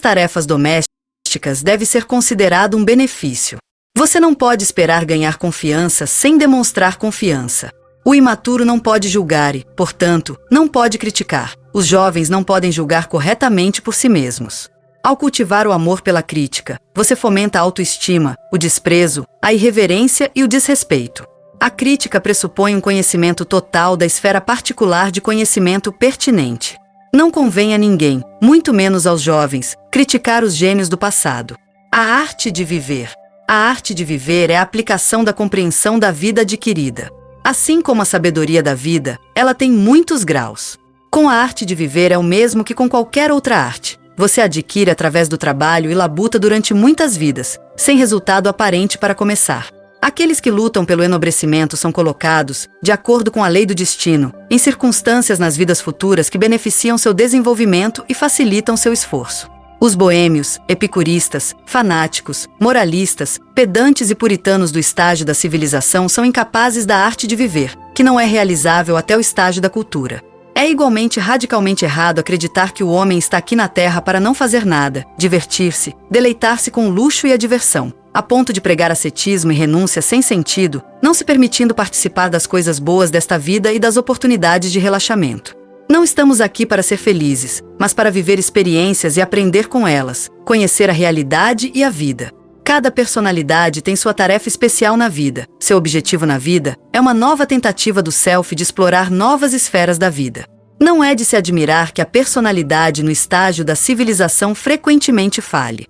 tarefas domésticas deve ser considerado um benefício. Você não pode esperar ganhar confiança sem demonstrar confiança. O imaturo não pode julgar e, portanto, não pode criticar. Os jovens não podem julgar corretamente por si mesmos. Ao cultivar o amor pela crítica, você fomenta a autoestima, o desprezo, a irreverência e o desrespeito. A crítica pressupõe um conhecimento total da esfera particular de conhecimento pertinente. Não convém a ninguém, muito menos aos jovens, criticar os gênios do passado. A arte de viver. A arte de viver é a aplicação da compreensão da vida adquirida. Assim como a sabedoria da vida, ela tem muitos graus. Com a arte de viver é o mesmo que com qualquer outra arte. Você adquire através do trabalho e labuta durante muitas vidas, sem resultado aparente para começar. Aqueles que lutam pelo enobrecimento são colocados, de acordo com a lei do destino, em circunstâncias nas vidas futuras que beneficiam seu desenvolvimento e facilitam seu esforço. Os boêmios, epicuristas, fanáticos, moralistas, pedantes e puritanos do estágio da civilização são incapazes da arte de viver, que não é realizável até o estágio da cultura. É igualmente radicalmente errado acreditar que o homem está aqui na Terra para não fazer nada, divertir-se, deleitar-se com o luxo e a diversão, a ponto de pregar ascetismo e renúncia sem sentido, não se permitindo participar das coisas boas desta vida e das oportunidades de relaxamento. Não estamos aqui para ser felizes, mas para viver experiências e aprender com elas, conhecer a realidade e a vida. Cada personalidade tem sua tarefa especial na vida. Seu objetivo na vida é uma nova tentativa do self de explorar novas esferas da vida. Não é de se admirar que a personalidade no estágio da civilização frequentemente falhe.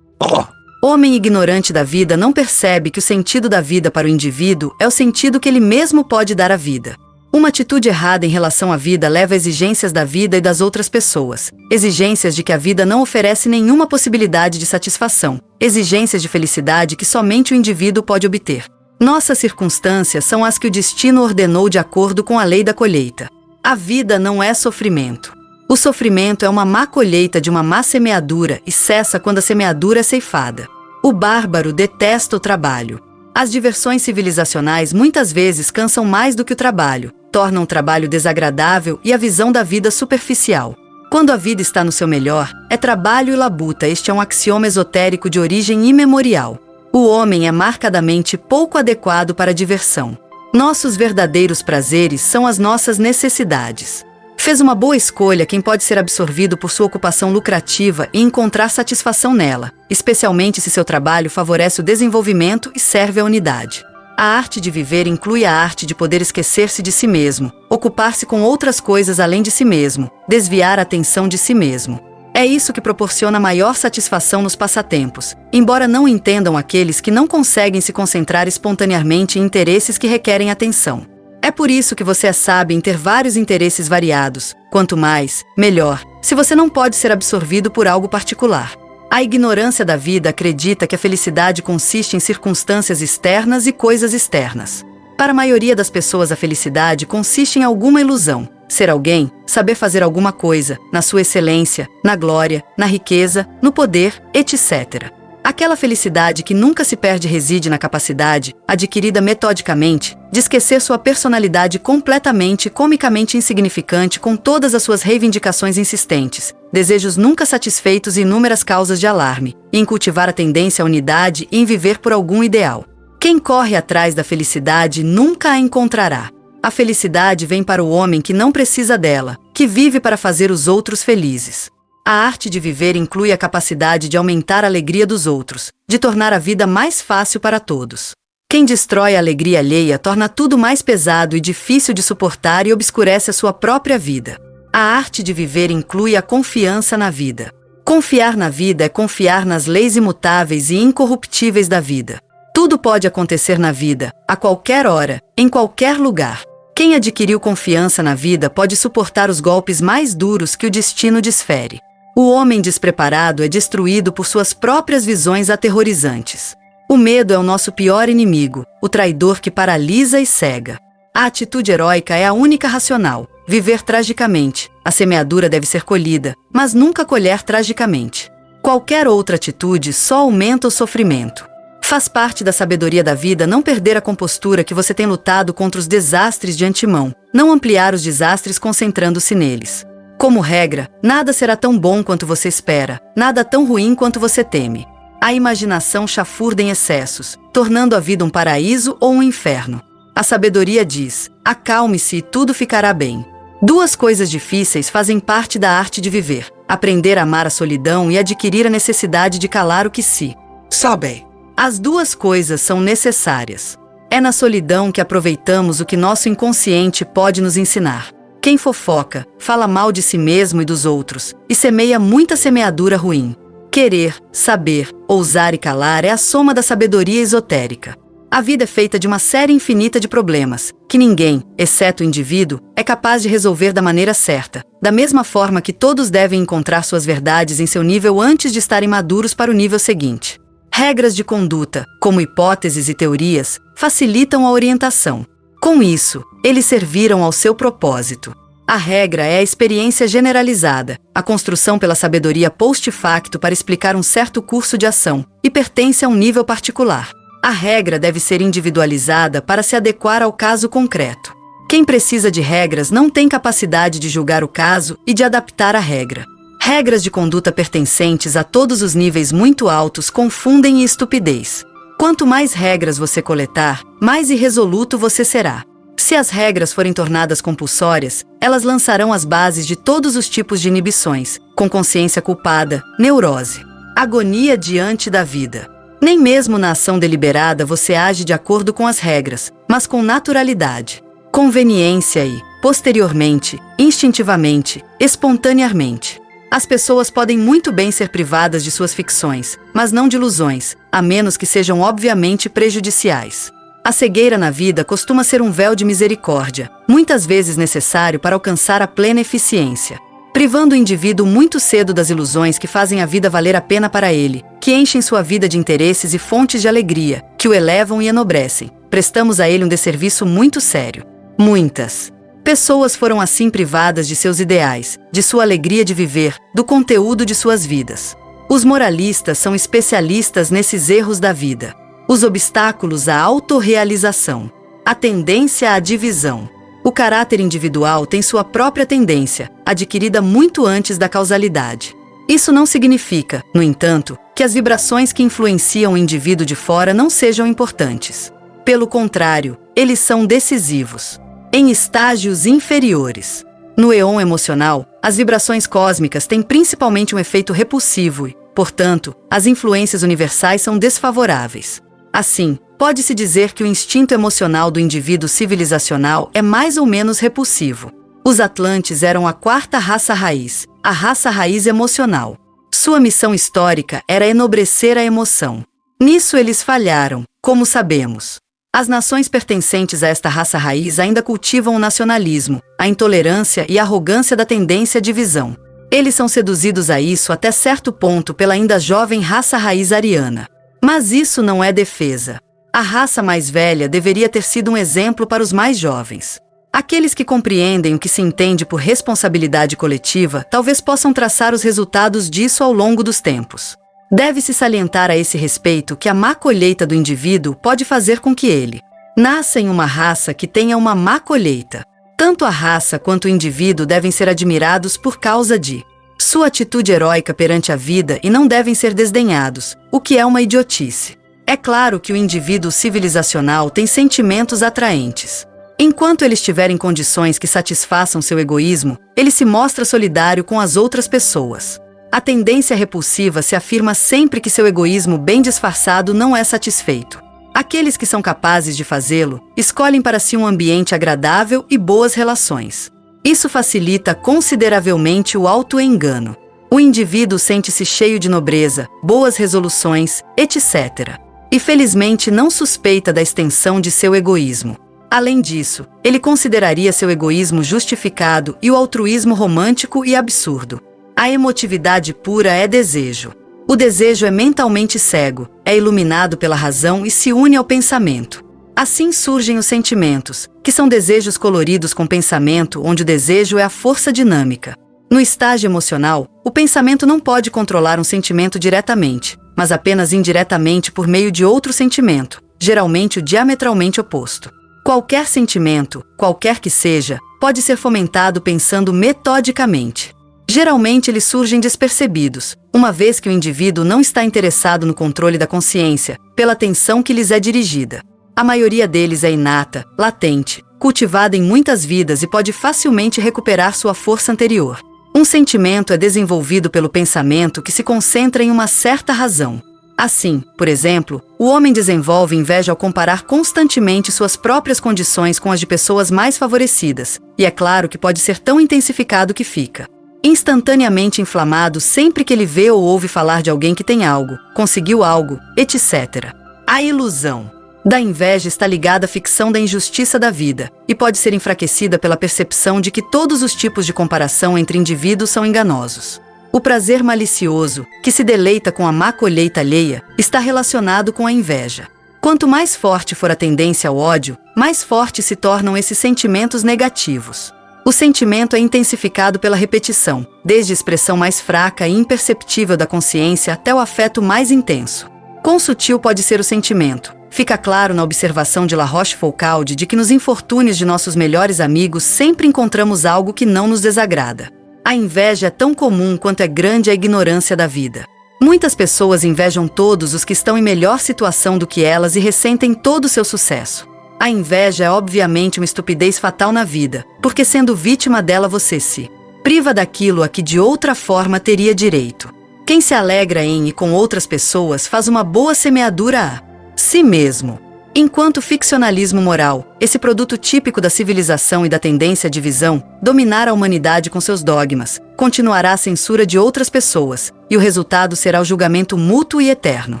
Homem ignorante da vida não percebe que o sentido da vida para o indivíduo é o sentido que ele mesmo pode dar à vida. Uma atitude errada em relação à vida leva a exigências da vida e das outras pessoas, exigências de que a vida não oferece nenhuma possibilidade de satisfação, exigências de felicidade que somente o indivíduo pode obter. Nossas circunstâncias são as que o destino ordenou de acordo com a lei da colheita. A vida não é sofrimento. O sofrimento é uma má colheita de uma má semeadura e cessa quando a semeadura é ceifada. O bárbaro detesta o trabalho. As diversões civilizacionais muitas vezes cansam mais do que o trabalho, tornam o trabalho desagradável e a visão da vida superficial. Quando a vida está no seu melhor, é trabalho e labuta. Este é um axioma esotérico de origem imemorial. O homem é marcadamente pouco adequado para a diversão. Nossos verdadeiros prazeres são as nossas necessidades. Fez uma boa escolha quem pode ser absorvido por sua ocupação lucrativa e encontrar satisfação nela, especialmente se seu trabalho favorece o desenvolvimento e serve à unidade. A arte de viver inclui a arte de poder esquecer-se de si mesmo, ocupar-se com outras coisas além de si mesmo, desviar a atenção de si mesmo. É isso que proporciona maior satisfação nos passatempos, embora não entendam aqueles que não conseguem se concentrar espontaneamente em interesses que requerem atenção. É por isso que você é sábio em ter vários interesses variados. Quanto mais, melhor, se você não pode ser absorvido por algo particular. A ignorância da vida acredita que a felicidade consiste em circunstâncias externas e coisas externas. Para a maioria das pessoas, a felicidade consiste em alguma ilusão. Ser alguém, saber fazer alguma coisa, na sua excelência, na glória, na riqueza, no poder, etc. Aquela felicidade que nunca se perde reside na capacidade, adquirida metodicamente, de esquecer sua personalidade completamente e comicamente insignificante com todas as suas reivindicações insistentes, desejos nunca satisfeitos e inúmeras causas de alarme, e em cultivar a tendência à unidade e em viver por algum ideal. Quem corre atrás da felicidade nunca a encontrará. A felicidade vem para o homem que não precisa dela, que vive para fazer os outros felizes. A arte de viver inclui a capacidade de aumentar a alegria dos outros, de tornar a vida mais fácil para todos. Quem destrói a alegria alheia torna tudo mais pesado e difícil de suportar e obscurece a sua própria vida. A arte de viver inclui a confiança na vida. Confiar na vida é confiar nas leis imutáveis e incorruptíveis da vida. Tudo pode acontecer na vida, a qualquer hora, em qualquer lugar. Quem adquiriu confiança na vida pode suportar os golpes mais duros que o destino desfere. O homem despreparado é destruído por suas próprias visões aterrorizantes. O medo é o nosso pior inimigo, o traidor que paralisa e cega. A atitude heróica é a única racional. Viver tragicamente. A semeadura deve ser colhida, mas nunca colher tragicamente. Qualquer outra atitude só aumenta o sofrimento. Faz parte da sabedoria da vida não perder a compostura que você tem lutado contra os desastres de antemão, não ampliar os desastres concentrando-se neles. Como regra, nada será tão bom quanto você espera, nada tão ruim quanto você teme. A imaginação chafurda em excessos, tornando a vida um paraíso ou um inferno. A sabedoria diz: acalme-se e tudo ficará bem. Duas coisas difíceis fazem parte da arte de viver: aprender a amar a solidão e adquirir a necessidade de calar o que se sabe. As duas coisas são necessárias. É na solidão que aproveitamos o que nosso inconsciente pode nos ensinar. Quem fofoca, fala mal de si mesmo e dos outros, e semeia muita semeadura ruim. Querer, saber, ousar e calar é a soma da sabedoria esotérica. A vida é feita de uma série infinita de problemas, que ninguém, exceto o indivíduo, é capaz de resolver da maneira certa, da mesma forma que todos devem encontrar suas verdades em seu nível antes de estarem maduros para o nível seguinte. Regras de conduta, como hipóteses e teorias, facilitam a orientação. Com isso, eles serviram ao seu propósito. A regra é a experiência generalizada, a construção pela sabedoria post-facto para explicar um certo curso de ação, e pertence a um nível particular. A regra deve ser individualizada para se adequar ao caso concreto. Quem precisa de regras não tem capacidade de julgar o caso e de adaptar a regra. Regras de conduta pertencentes a todos os níveis muito altos confundem e estupidez. Quanto mais regras você coletar, mais irresoluto você será. Se as regras forem tornadas compulsórias, elas lançarão as bases de todos os tipos de inibições, com consciência culpada, neurose, agonia diante da vida. Nem mesmo na ação deliberada você age de acordo com as regras, mas com naturalidade, conveniência e, posteriormente, instintivamente, espontaneamente. As pessoas podem muito bem ser privadas de suas ficções, mas não de ilusões, a menos que sejam obviamente prejudiciais. A cegueira na vida costuma ser um véu de misericórdia, muitas vezes necessário para alcançar a plena eficiência, privando o indivíduo muito cedo das ilusões que fazem a vida valer a pena para ele, que enchem sua vida de interesses e fontes de alegria, que o elevam e enobrecem. Prestamos a ele um desserviço muito sério. Muitas pessoas foram assim privadas de seus ideais, de sua alegria de viver, do conteúdo de suas vidas. Os moralistas são especialistas nesses erros da vida. Os obstáculos à autorrealização. A tendência à divisão. O caráter individual tem sua própria tendência, adquirida muito antes da causalidade. Isso não significa, no entanto, que as vibrações que influenciam o indivíduo de fora não sejam importantes. Pelo contrário, eles são decisivos. Em estágios inferiores. No éon emocional, as vibrações cósmicas têm principalmente um efeito repulsivo e, portanto, as influências universais são desfavoráveis. Assim, pode-se dizer que o instinto emocional do indivíduo civilizacional é mais ou menos repulsivo. Os Atlantes eram a quarta raça raiz, a raça raiz emocional. Sua missão histórica era enobrecer a emoção. Nisso eles falharam, como sabemos. As nações pertencentes a esta raça raiz ainda cultivam o nacionalismo, a intolerância e a arrogância da tendência à divisão. Eles são seduzidos a isso até certo ponto pela ainda jovem raça raiz ariana. Mas isso não é defesa. A raça mais velha deveria ter sido um exemplo para os mais jovens. Aqueles que compreendem o que se entende por responsabilidade coletiva talvez possam traçar os resultados disso ao longo dos tempos. Deve-se salientar a esse respeito que a má colheita do indivíduo pode fazer com que ele nasça em uma raça que tenha uma má colheita. Tanto a raça quanto o indivíduo devem ser admirados por causa de sua atitude heróica perante a vida e não devem ser desdenhados, o que é uma idiotice. É claro que o indivíduo civilizacional tem sentimentos atraentes. Enquanto ele estiver em condições que satisfaçam seu egoísmo, ele se mostra solidário com as outras pessoas. A tendência repulsiva se afirma sempre que seu egoísmo bem disfarçado não é satisfeito. Aqueles que são capazes de fazê-lo, escolhem para si um ambiente agradável e boas relações. Isso facilita consideravelmente o auto-engano. O indivíduo sente-se cheio de nobreza, boas resoluções, etc. E felizmente não suspeita da extensão de seu egoísmo. Além disso, ele consideraria seu egoísmo justificado e o altruísmo romântico e absurdo. A emotividade pura é desejo. O desejo é mentalmente cego, é iluminado pela razão e se une ao pensamento. Assim surgem os sentimentos, que são desejos coloridos com pensamento, onde o desejo é a força dinâmica. No estágio emocional, o pensamento não pode controlar um sentimento diretamente, mas apenas indiretamente por meio de outro sentimento, geralmente o diametralmente oposto. Qualquer sentimento, qualquer que seja, pode ser fomentado pensando metodicamente. Geralmente eles surgem despercebidos, uma vez que o indivíduo não está interessado no controle da consciência, pela atenção que lhes é dirigida. A maioria deles é inata, latente, cultivada em muitas vidas e pode facilmente recuperar sua força anterior. Um sentimento é desenvolvido pelo pensamento que se concentra em uma certa razão. Assim, por exemplo, o homem desenvolve inveja ao comparar constantemente suas próprias condições com as de pessoas mais favorecidas, e é claro que pode ser tão intensificado que fica instantaneamente inflamado sempre que ele vê ou ouve falar de alguém que tem algo, conseguiu algo, etc. A ilusão da inveja está ligada à ficção da injustiça da vida, e pode ser enfraquecida pela percepção de que todos os tipos de comparação entre indivíduos são enganosos. O prazer malicioso, que se deleita com a má colheita alheia, está relacionado com a inveja. Quanto mais forte for a tendência ao ódio, mais fortes se tornam esses sentimentos negativos. O sentimento é intensificado pela repetição, desde a expressão mais fraca e imperceptível da consciência até o afeto mais intenso. Quão sutil pode ser o sentimento? Fica claro na observação de La Rochefoucauld de que nos infortúnios de nossos melhores amigos sempre encontramos algo que não nos desagrada. A inveja é tão comum quanto é grande a ignorância da vida. Muitas pessoas invejam todos os que estão em melhor situação do que elas e ressentem todo o seu sucesso. A inveja é obviamente uma estupidez fatal na vida, porque sendo vítima dela você se priva daquilo a que de outra forma teria direito. Quem se alegra em e com outras pessoas faz uma boa semeadura a si mesmo. Enquanto ficcionalismo moral, esse produto típico da civilização e da tendência à divisão, dominar a humanidade com seus dogmas, continuará a censura de outras pessoas, e o resultado será o julgamento mútuo e eterno.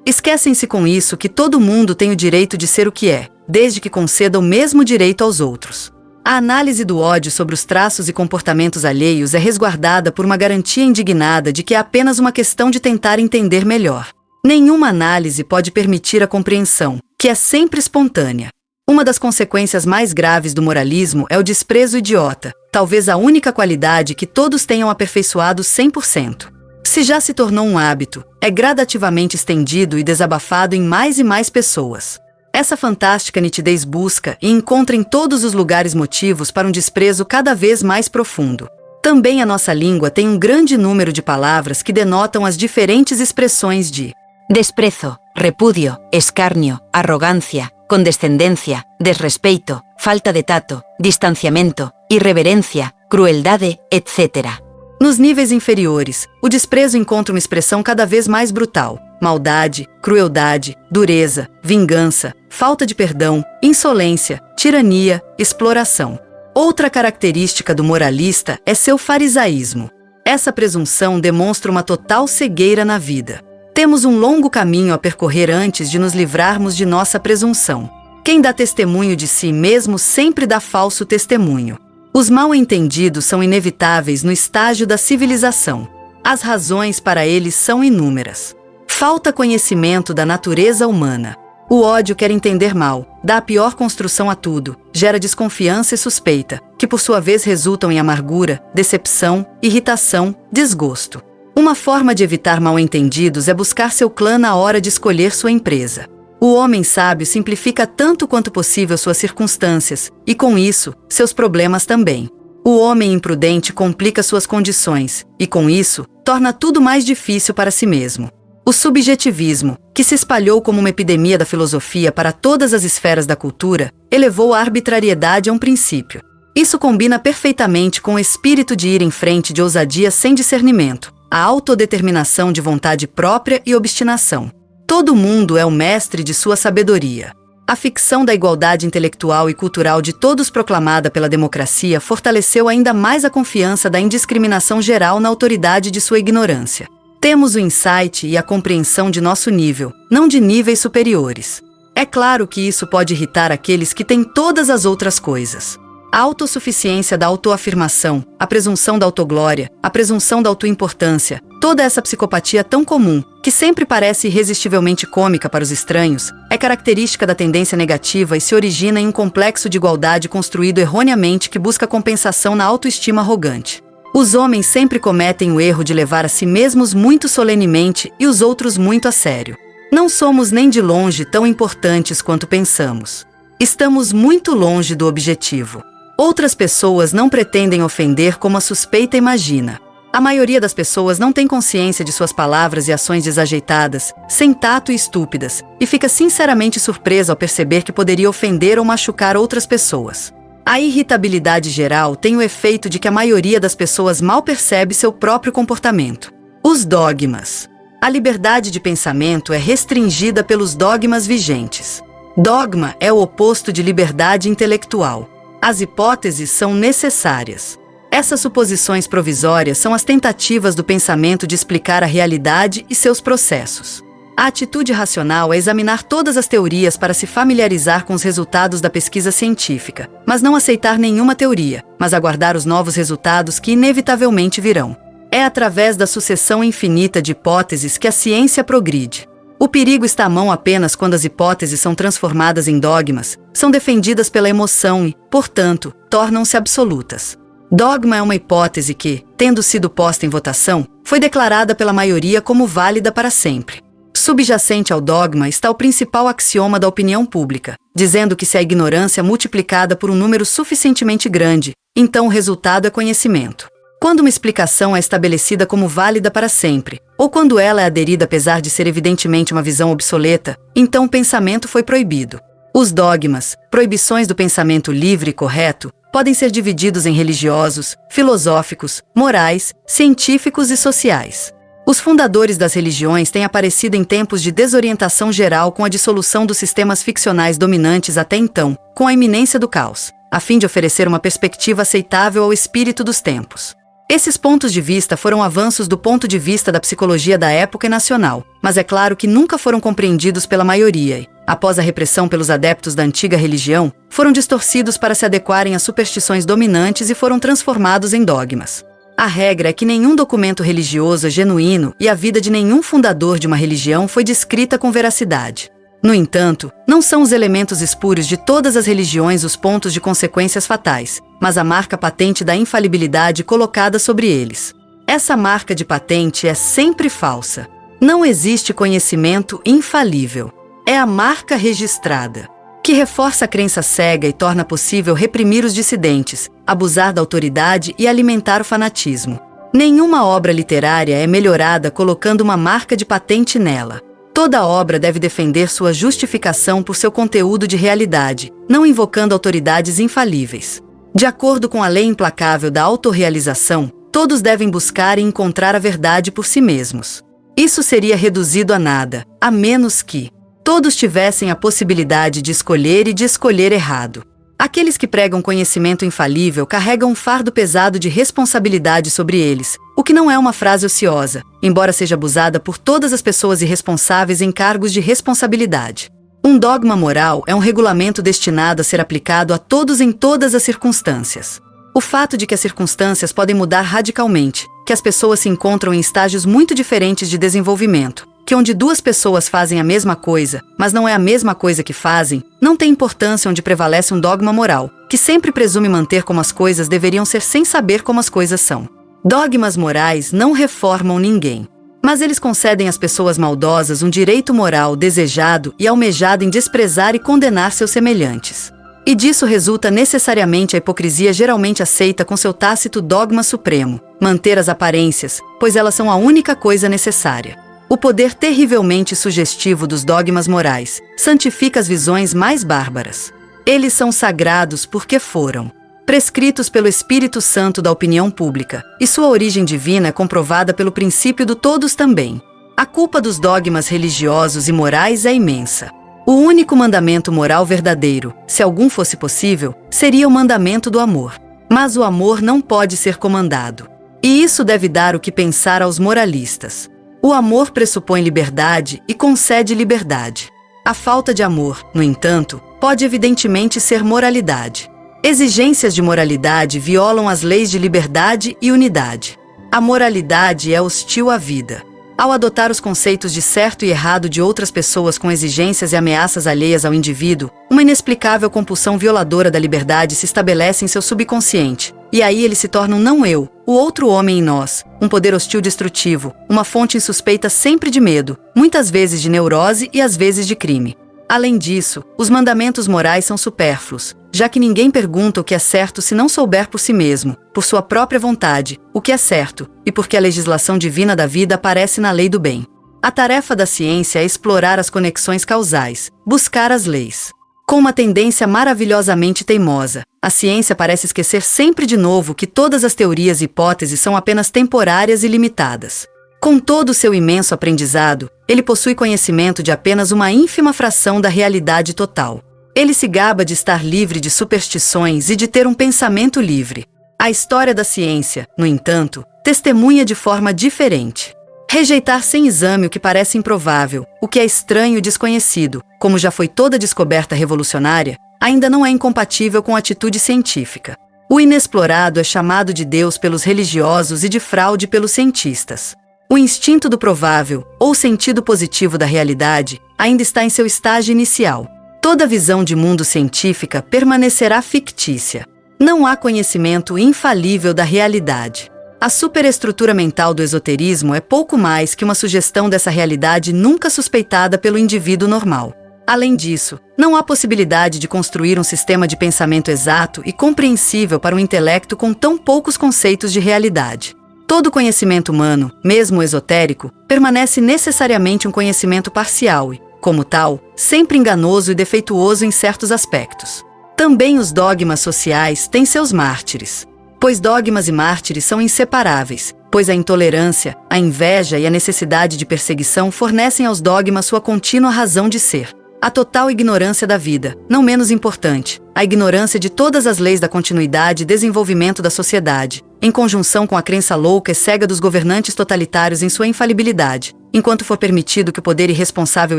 Esquecem-se com isso que todo mundo tem o direito de ser o que é, desde que conceda o mesmo direito aos outros. A análise do ódio sobre os traços e comportamentos alheios é resguardada por uma garantia indignada de que é apenas uma questão de tentar entender melhor. Nenhuma análise pode permitir a compreensão, que é sempre espontânea. Uma das consequências mais graves do moralismo é o desprezo idiota, talvez a única qualidade que todos tenham aperfeiçoado 100%. Se já se tornou um hábito, é gradativamente estendido e desabafado em mais e mais pessoas. Essa fantástica nitidez busca e encontra em todos os lugares motivos para um desprezo cada vez mais profundo. Também a nossa língua tem um grande número de palavras que denotam as diferentes expressões de desprezo, repúdio, escárnio, arrogância, condescendência, desrespeito, falta de tato, distanciamento, irreverência, crueldade, etc. Nos níveis inferiores, o desprezo encontra uma expressão cada vez mais brutal: maldade, crueldade, dureza, vingança, falta de perdão, insolência, tirania, exploração. Outra característica do moralista é seu farisaísmo. Essa presunção demonstra uma total cegueira na vida. Temos um longo caminho a percorrer antes de nos livrarmos de nossa presunção. Quem dá testemunho de si mesmo sempre dá falso testemunho. Os mal-entendidos são inevitáveis no estágio da civilização. As razões para eles são inúmeras. Falta conhecimento da natureza humana. O ódio quer entender mal, dá a pior construção a tudo, gera desconfiança e suspeita, que por sua vez resultam em amargura, decepção, irritação, desgosto. Uma forma de evitar mal-entendidos é buscar seu clã na hora de escolher sua empresa. O homem sábio simplifica tanto quanto possível suas circunstâncias, e com isso, seus problemas também. O homem imprudente complica suas condições, e com isso, torna tudo mais difícil para si mesmo. O subjetivismo, que se espalhou como uma epidemia da filosofia para todas as esferas da cultura, elevou a arbitrariedade a um princípio. Isso combina perfeitamente com o espírito de ir em frente de ousadia sem discernimento, a autodeterminação de vontade própria e obstinação. Todo mundo é o mestre de sua sabedoria. A ficção da igualdade intelectual e cultural de todos proclamada pela democracia fortaleceu ainda mais a confiança da indiscriminação geral na autoridade de sua ignorância. Temos o insight e a compreensão de nosso nível, não de níveis superiores. É claro que isso pode irritar aqueles que têm todas as outras coisas. A autossuficiência da autoafirmação, a presunção da autoglória, a presunção da autoimportância, toda essa psicopatia tão comum, que sempre parece irresistivelmente cômica para os estranhos, é característica da tendência negativa e se origina em um complexo de igualdade construído erroneamente que busca compensação na autoestima arrogante. Os homens sempre cometem o erro de levar a si mesmos muito solenemente e os outros muito a sério. Não somos nem de longe tão importantes quanto pensamos. Estamos muito longe do objetivo. Outras pessoas não pretendem ofender como a suspeita imagina. A maioria das pessoas não tem consciência de suas palavras e ações desajeitadas, sem tato e estúpidas, e fica sinceramente surpresa ao perceber que poderia ofender ou machucar outras pessoas. A irritabilidade geral tem o efeito de que a maioria das pessoas mal percebe seu próprio comportamento. Os dogmas. A liberdade de pensamento é restringida pelos dogmas vigentes. Dogma é o oposto de liberdade intelectual. As hipóteses são necessárias. Essas suposições provisórias são as tentativas do pensamento de explicar a realidade e seus processos. A atitude racional é examinar todas as teorias para se familiarizar com os resultados da pesquisa científica, mas não aceitar nenhuma teoria, mas aguardar os novos resultados que inevitavelmente virão. É através da sucessão infinita de hipóteses que a ciência progride. O perigo está à mão apenas quando as hipóteses são transformadas em dogmas, são defendidas pela emoção e, portanto, tornam-se absolutas. Dogma é uma hipótese que, tendo sido posta em votação, foi declarada pela maioria como válida para sempre. Subjacente ao dogma está o principal axioma da opinião pública, dizendo que se a ignorância é multiplicada por um número suficientemente grande, então o resultado é conhecimento. Quando uma explicação é estabelecida como válida para sempre, ou quando ela é aderida apesar de ser evidentemente uma visão obsoleta, então o pensamento foi proibido. Os dogmas, proibições do pensamento livre e correto, podem ser divididos em religiosos, filosóficos, morais, científicos e sociais. Os fundadores das religiões têm aparecido em tempos de desorientação geral com a dissolução dos sistemas ficcionais dominantes até então, com a iminência do caos, a fim de oferecer uma perspectiva aceitável ao espírito dos tempos. Esses pontos de vista foram avanços do ponto de vista da psicologia da época e nacional, mas é claro que nunca foram compreendidos pela maioria e, após a repressão pelos adeptos da antiga religião, foram distorcidos para se adequarem às superstições dominantes e foram transformados em dogmas. A regra é que nenhum documento religioso é genuíno e a vida de nenhum fundador de uma religião foi descrita com veracidade. No entanto, não são os elementos espúrios de todas as religiões os pontos de consequências fatais, mas a marca patente da infalibilidade colocada sobre eles. Essa marca de patente é sempre falsa. Não existe conhecimento infalível. É a marca registrada, que reforça a crença cega e torna possível reprimir os dissidentes, abusar da autoridade e alimentar o fanatismo. Nenhuma obra literária é melhorada colocando uma marca de patente nela. Toda obra deve defender sua justificação por seu conteúdo de realidade, não invocando autoridades infalíveis. De acordo com a lei implacável da autorrealização, todos devem buscar e encontrar a verdade por si mesmos. Isso seria reduzido a nada, a menos que todos tivessem a possibilidade de escolher e de escolher errado. Aqueles que pregam conhecimento infalível carregam um fardo pesado de responsabilidade sobre eles, o que não é uma frase ociosa, embora seja abusada por todas as pessoas irresponsáveis em cargos de responsabilidade. Um dogma moral é um regulamento destinado a ser aplicado a todos em todas as circunstâncias. O fato de que as circunstâncias podem mudar radicalmente, que as pessoas se encontram em estágios muito diferentes de desenvolvimento, que onde duas pessoas fazem a mesma coisa, mas não é a mesma coisa que fazem, não tem importância onde prevalece um dogma moral, que sempre presume manter como as coisas deveriam ser sem saber como as coisas são. Dogmas morais não reformam ninguém, mas eles concedem às pessoas maldosas um direito moral desejado e almejado em desprezar e condenar seus semelhantes. E disso resulta necessariamente a hipocrisia geralmente aceita com seu tácito dogma supremo, manter as aparências, pois elas são a única coisa necessária. O poder terrivelmente sugestivo dos dogmas morais santifica as visões mais bárbaras. Eles são sagrados porque foram prescritos pelo Espírito Santo da opinião pública, e sua origem divina é comprovada pelo princípio do todos também. A culpa dos dogmas religiosos e morais é imensa. O único mandamento moral verdadeiro, se algum fosse possível, seria o mandamento do amor. Mas o amor não pode ser comandado. E isso deve dar o que pensar aos moralistas. O amor pressupõe liberdade e concede liberdade. A falta de amor, no entanto, pode evidentemente ser moralidade. Exigências de moralidade violam as leis de liberdade e unidade. A moralidade é hostil à vida. Ao adotar os conceitos de certo e errado de outras pessoas com exigências e ameaças alheias ao indivíduo, uma inexplicável compulsão violadora da liberdade se estabelece em seu subconsciente, e aí ele se torna um não-eu, o outro homem em nós, um poder hostil destrutivo, uma fonte insuspeita sempre de medo, muitas vezes de neurose e às vezes de crime. Além disso, os mandamentos morais são supérfluos, já que ninguém pergunta o que é certo se não souber por si mesmo, por sua própria vontade, o que é certo, e porque a legislação divina da vida aparece na lei do bem. A tarefa da ciência é explorar as conexões causais, buscar as leis. Com uma tendência maravilhosamente teimosa, a ciência parece esquecer sempre de novo que todas as teorias e hipóteses são apenas temporárias e limitadas. Com todo o seu imenso aprendizado, ele possui conhecimento de apenas uma ínfima fração da realidade total. Ele se gaba de estar livre de superstições e de ter um pensamento livre. A história da ciência, no entanto, testemunha de forma diferente. Rejeitar sem exame o que parece improvável, o que é estranho e desconhecido, como já foi toda descoberta revolucionária, ainda não é incompatível com a atitude científica. O inexplorado é chamado de Deus pelos religiosos e de fraude pelos cientistas. O instinto do provável, ou sentido positivo da realidade, ainda está em seu estágio inicial. Toda visão de mundo científica permanecerá fictícia. Não há conhecimento infalível da realidade. A superestrutura mental do esoterismo é pouco mais que uma sugestão dessa realidade nunca suspeitada pelo indivíduo normal. Além disso, não há possibilidade de construir um sistema de pensamento exato e compreensível para um intelecto com tão poucos conceitos de realidade. Todo conhecimento humano, mesmo esotérico, permanece necessariamente um conhecimento parcial e, como tal, sempre enganoso e defeituoso em certos aspectos. Também os dogmas sociais têm seus mártires. Pois dogmas e mártires são inseparáveis, pois a intolerância, a inveja e a necessidade de perseguição fornecem aos dogmas sua contínua razão de ser. A total ignorância da vida, não menos importante, a ignorância de todas as leis da continuidade e desenvolvimento da sociedade, em conjunção com a crença louca e cega dos governantes totalitários em sua infalibilidade, enquanto for permitido que o poder irresponsável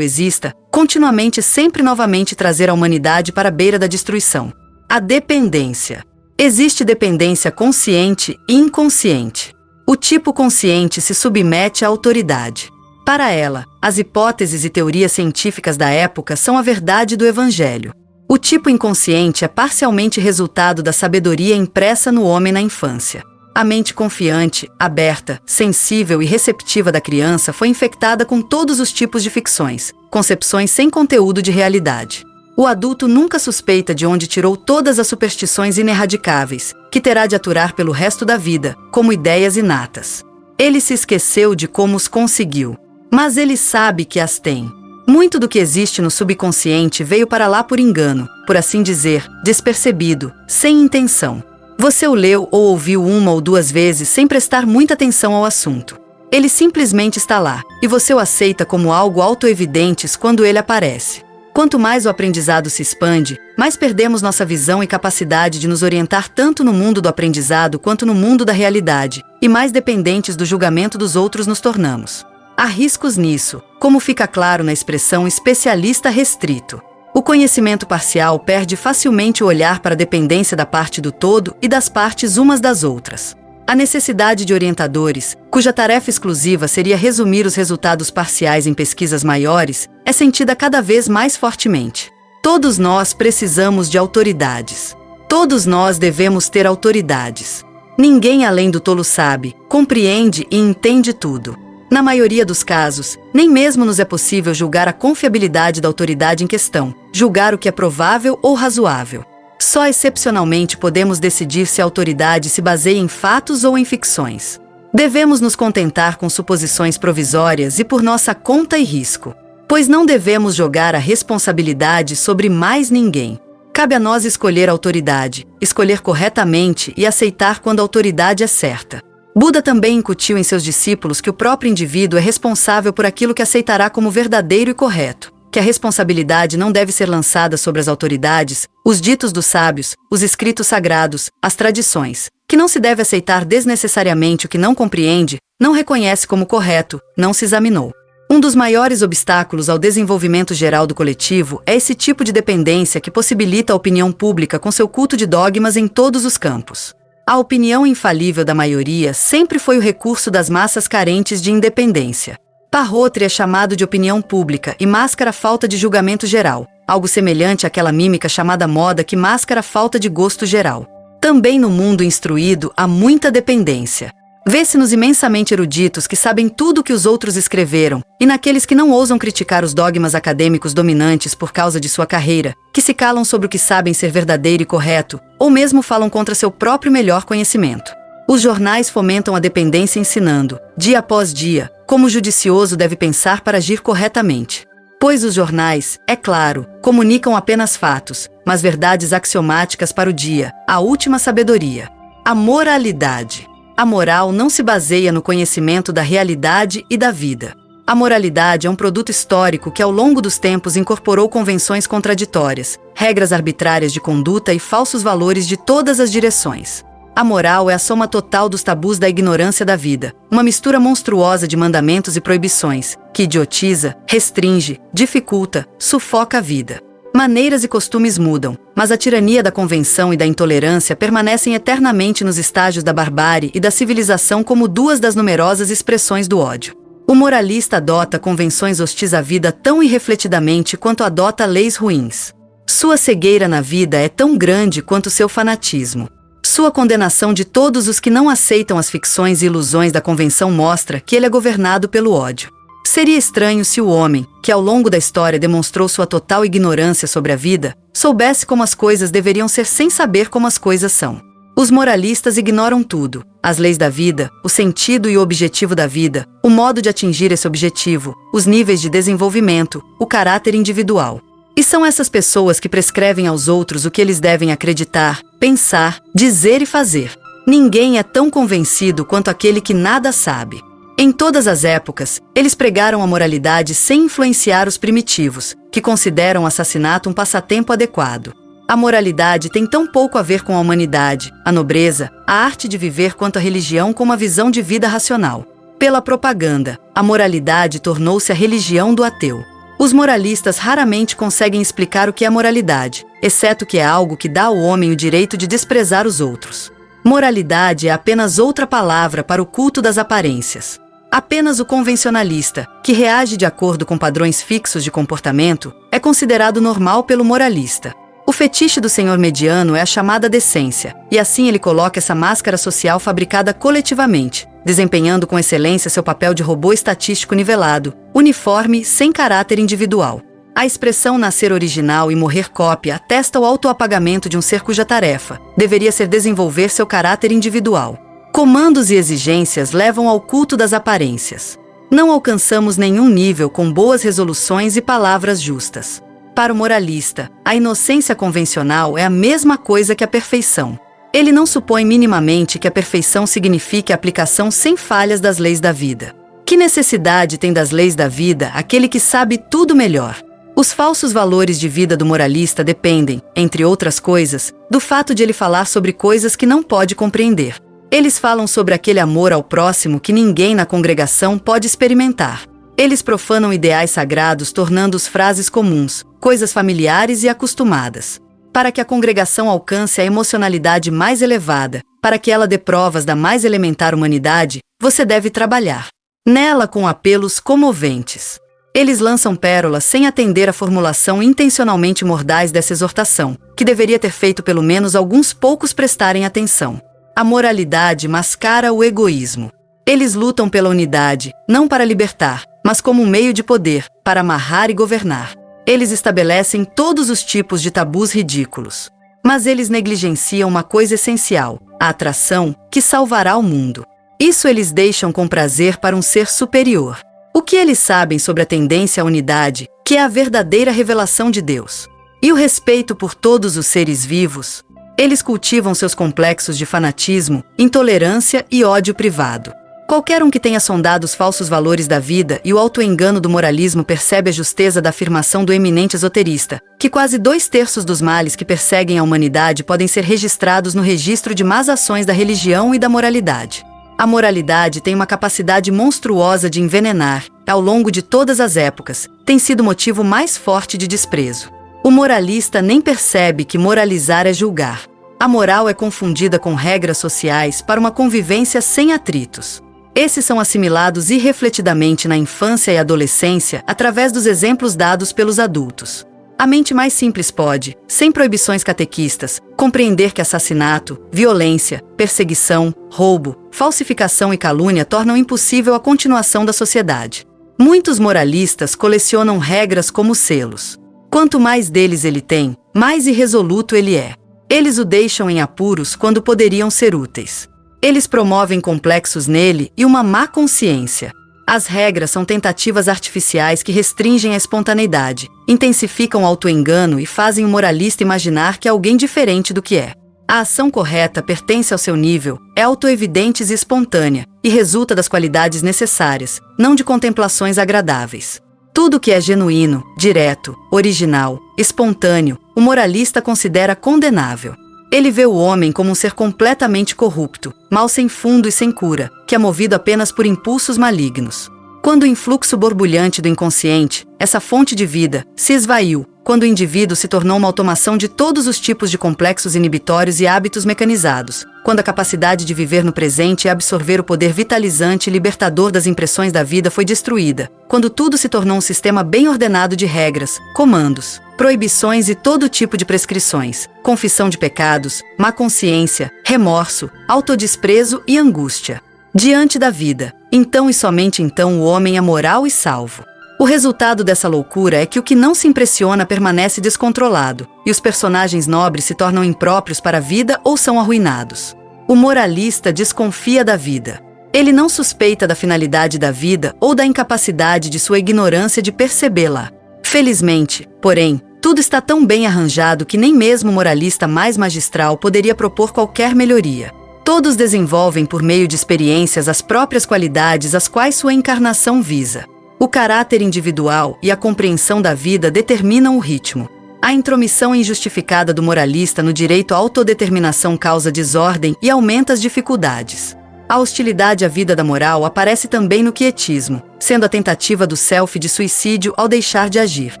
exista, continuamente e sempre novamente trazer a humanidade para a beira da destruição. A dependência. Existe dependência consciente e inconsciente. O tipo consciente se submete à autoridade. Para ela, as hipóteses e teorias científicas da época são a verdade do Evangelho. O tipo inconsciente é parcialmente resultado da sabedoria impressa no homem na infância. A mente confiante, aberta, sensível e receptiva da criança foi infectada com todos os tipos de ficções, concepções sem conteúdo de realidade. O adulto nunca suspeita de onde tirou todas as superstições ineradicáveis, que terá de aturar pelo resto da vida, como ideias inatas. Ele se esqueceu de como os conseguiu. Mas ele sabe que as tem. Muito do que existe no subconsciente veio para lá por engano, por assim dizer, despercebido, sem intenção. Você o leu ou ouviu uma ou duas vezes sem prestar muita atenção ao assunto. Ele simplesmente está lá, e você o aceita como algo autoevidente quando ele aparece. Quanto mais o aprendizado se expande, mais perdemos nossa visão e capacidade de nos orientar tanto no mundo do aprendizado quanto no mundo da realidade, e mais dependentes do julgamento dos outros nos tornamos. Há riscos nisso, como fica claro na expressão especialista restrito. O conhecimento parcial perde facilmente o olhar para a dependência da parte do todo e das partes umas das outras. A necessidade de orientadores, cuja tarefa exclusiva seria resumir os resultados parciais em pesquisas maiores, é sentida cada vez mais fortemente. Todos nós precisamos de autoridades. Todos nós devemos ter autoridades. Ninguém além do tolo sabe, compreende e entende tudo. Na maioria dos casos, nem mesmo nos é possível julgar a confiabilidade da autoridade em questão, julgar o que é provável ou razoável. Só excepcionalmente podemos decidir se a autoridade se baseia em fatos ou em ficções. Devemos nos contentar com suposições provisórias e por nossa conta e risco, pois não devemos jogar a responsabilidade sobre mais ninguém. Cabe a nós escolher a autoridade, escolher corretamente e aceitar quando a autoridade é certa. Buda também incutiu em seus discípulos que o próprio indivíduo é responsável por aquilo que aceitará como verdadeiro e correto, que a responsabilidade não deve ser lançada sobre as autoridades, os ditos dos sábios, os escritos sagrados, as tradições, que não se deve aceitar desnecessariamente o que não compreende, não reconhece como correto, não se examinou. Um dos maiores obstáculos ao desenvolvimento geral do coletivo é esse tipo de dependência que possibilita a opinião pública com seu culto de dogmas em todos os campos. A opinião infalível da maioria sempre foi o recurso das massas carentes de independência. Parrotre é chamado de opinião pública e mascara a falta de julgamento geral, algo semelhante àquela mímica chamada moda que mascara a falta de gosto geral. Também no mundo instruído há muita dependência. Vê-se nos imensamente eruditos que sabem tudo o que os outros escreveram, e naqueles que não ousam criticar os dogmas acadêmicos dominantes por causa de sua carreira, que se calam sobre o que sabem ser verdadeiro e correto, ou mesmo falam contra seu próprio melhor conhecimento. Os jornais fomentam a dependência ensinando, dia após dia, como o judicioso deve pensar para agir corretamente. Pois os jornais, é claro, comunicam apenas fatos, mas verdades axiomáticas para o dia, a última sabedoria. A moralidade. A moral não se baseia no conhecimento da realidade e da vida. A moralidade é um produto histórico que ao longo dos tempos incorporou convenções contraditórias, regras arbitrárias de conduta e falsos valores de todas as direções. A moral é a soma total dos tabus da ignorância da vida, uma mistura monstruosa de mandamentos e proibições, que idiotiza, restringe, dificulta, sufoca a vida. Maneiras e costumes mudam, mas a tirania da convenção e da intolerância permanecem eternamente nos estágios da barbárie e da civilização como duas das numerosas expressões do ódio. O moralista adota convenções hostis à vida tão irrefletidamente quanto adota leis ruins. Sua cegueira na vida é tão grande quanto seu fanatismo. Sua condenação de todos os que não aceitam as ficções e ilusões da convenção mostra que ele é governado pelo ódio. Seria estranho se o homem, que ao longo da história demonstrou sua total ignorância sobre a vida, soubesse como as coisas deveriam ser sem saber como as coisas são. Os moralistas ignoram tudo: as leis da vida, o sentido e o objetivo da vida, o modo de atingir esse objetivo, os níveis de desenvolvimento, o caráter individual. E são essas pessoas que prescrevem aos outros o que eles devem acreditar, pensar, dizer e fazer. Ninguém é tão convencido quanto aquele que nada sabe. Em todas as épocas, eles pregaram a moralidade sem influenciar os primitivos, que consideram o assassinato um passatempo adequado. A moralidade tem tão pouco a ver com a humanidade, a nobreza, a arte de viver quanto a religião com uma visão de vida racional. Pela propaganda, a moralidade tornou-se a religião do ateu. Os moralistas raramente conseguem explicar o que é moralidade, exceto que é algo que dá ao homem o direito de desprezar os outros. Moralidade é apenas outra palavra para o culto das aparências. Apenas o convencionalista, que reage de acordo com padrões fixos de comportamento, é considerado normal pelo moralista. O fetiche do senhor mediano é a chamada decência, e assim ele coloca essa máscara social fabricada coletivamente, desempenhando com excelência seu papel de robô estatístico nivelado, uniforme, sem caráter individual. A expressão nascer original e morrer cópia atesta o autoapagamento de um ser cuja tarefa deveria ser desenvolver seu caráter individual. Comandos e exigências levam ao culto das aparências. Não alcançamos nenhum nível com boas resoluções e palavras justas. Para o moralista, a inocência convencional é a mesma coisa que a perfeição. Ele não supõe minimamente que a perfeição signifique a aplicação sem falhas das leis da vida. Que necessidade tem das leis da vida aquele que sabe tudo melhor? Os falsos valores de vida do moralista dependem, entre outras coisas, do fato de ele falar sobre coisas que não pode compreender. Eles falam sobre aquele amor ao próximo que ninguém na congregação pode experimentar. Eles profanam ideais sagrados tornando-os frases comuns, coisas familiares e acostumadas. Para que a congregação alcance a emocionalidade mais elevada, para que ela dê provas da mais elementar humanidade, você deve trabalhar nela com apelos comoventes. Eles lançam pérolas sem atender à formulação intencionalmente mordaz dessa exortação, que deveria ter feito pelo menos alguns poucos prestarem atenção. A moralidade mascara o egoísmo. Eles lutam pela unidade, não para libertar, mas como um meio de poder, para amarrar e governar. Eles estabelecem todos os tipos de tabus ridículos. Mas eles negligenciam uma coisa essencial, a atração, que salvará o mundo. Isso eles deixam com prazer para um ser superior. O que eles sabem sobre a tendência à unidade, que é a verdadeira revelação de Deus? E o respeito por todos os seres vivos? Eles cultivam seus complexos de fanatismo, intolerância e ódio privado. Qualquer um que tenha sondado os falsos valores da vida e o autoengano do moralismo percebe a justeza da afirmação do eminente esoterista, que quase 2/3 dos males que perseguem a humanidade podem ser registrados no registro de más ações da religião e da moralidade. A moralidade tem uma capacidade monstruosa de envenenar, ao longo de todas as épocas, tem sido o motivo mais forte de desprezo. O moralista nem percebe que moralizar é julgar. A moral é confundida com regras sociais para uma convivência sem atritos. Esses são assimilados irrefletidamente na infância e adolescência através dos exemplos dados pelos adultos. A mente mais simples pode, sem proibições catequistas, compreender que assassinato, violência, perseguição, roubo, falsificação e calúnia tornam impossível a continuação da sociedade. Muitos moralistas colecionam regras como selos. Quanto mais deles ele tem, mais irresoluto ele é. Eles o deixam em apuros quando poderiam ser úteis. Eles promovem complexos nele e uma má consciência. As regras são tentativas artificiais que restringem a espontaneidade, intensificam o autoengano e fazem o moralista imaginar que é alguém diferente do que é. A ação correta pertence ao seu nível, é autoevidente e espontânea, e resulta das qualidades necessárias, não de contemplações agradáveis. Tudo que é genuíno, direto, original, espontâneo, o moralista considera condenável. Ele vê o homem como um ser completamente corrupto, mal sem fundo e sem cura, que é movido apenas por impulsos malignos. Quando o influxo borbulhante do inconsciente, essa fonte de vida, se esvaiu, quando o indivíduo se tornou uma automação de todos os tipos de complexos inibitórios e hábitos mecanizados, quando a capacidade de viver no presente e absorver o poder vitalizante e libertador das impressões da vida foi destruída, quando tudo se tornou um sistema bem ordenado de regras, comandos, proibições e todo tipo de prescrições, confissão de pecados, má consciência, remorso, autodesprezo e angústia. Diante da vida, então e somente então o homem é moral e salvo. O resultado dessa loucura é que o que não se impressiona permanece descontrolado, e os personagens nobres se tornam impróprios para a vida ou são arruinados. O moralista desconfia da vida. Ele não suspeita da finalidade da vida ou da incapacidade de sua ignorância de percebê-la. Felizmente, porém, tudo está tão bem arranjado que nem mesmo o moralista mais magistral poderia propor qualquer melhoria. Todos desenvolvem por meio de experiências as próprias qualidades às quais sua encarnação visa. O caráter individual e a compreensão da vida determinam o ritmo. A intromissão injustificada do moralista no direito à autodeterminação causa desordem e aumenta as dificuldades. A hostilidade à vida da moral aparece também no quietismo, sendo a tentativa do self de suicídio ao deixar de agir.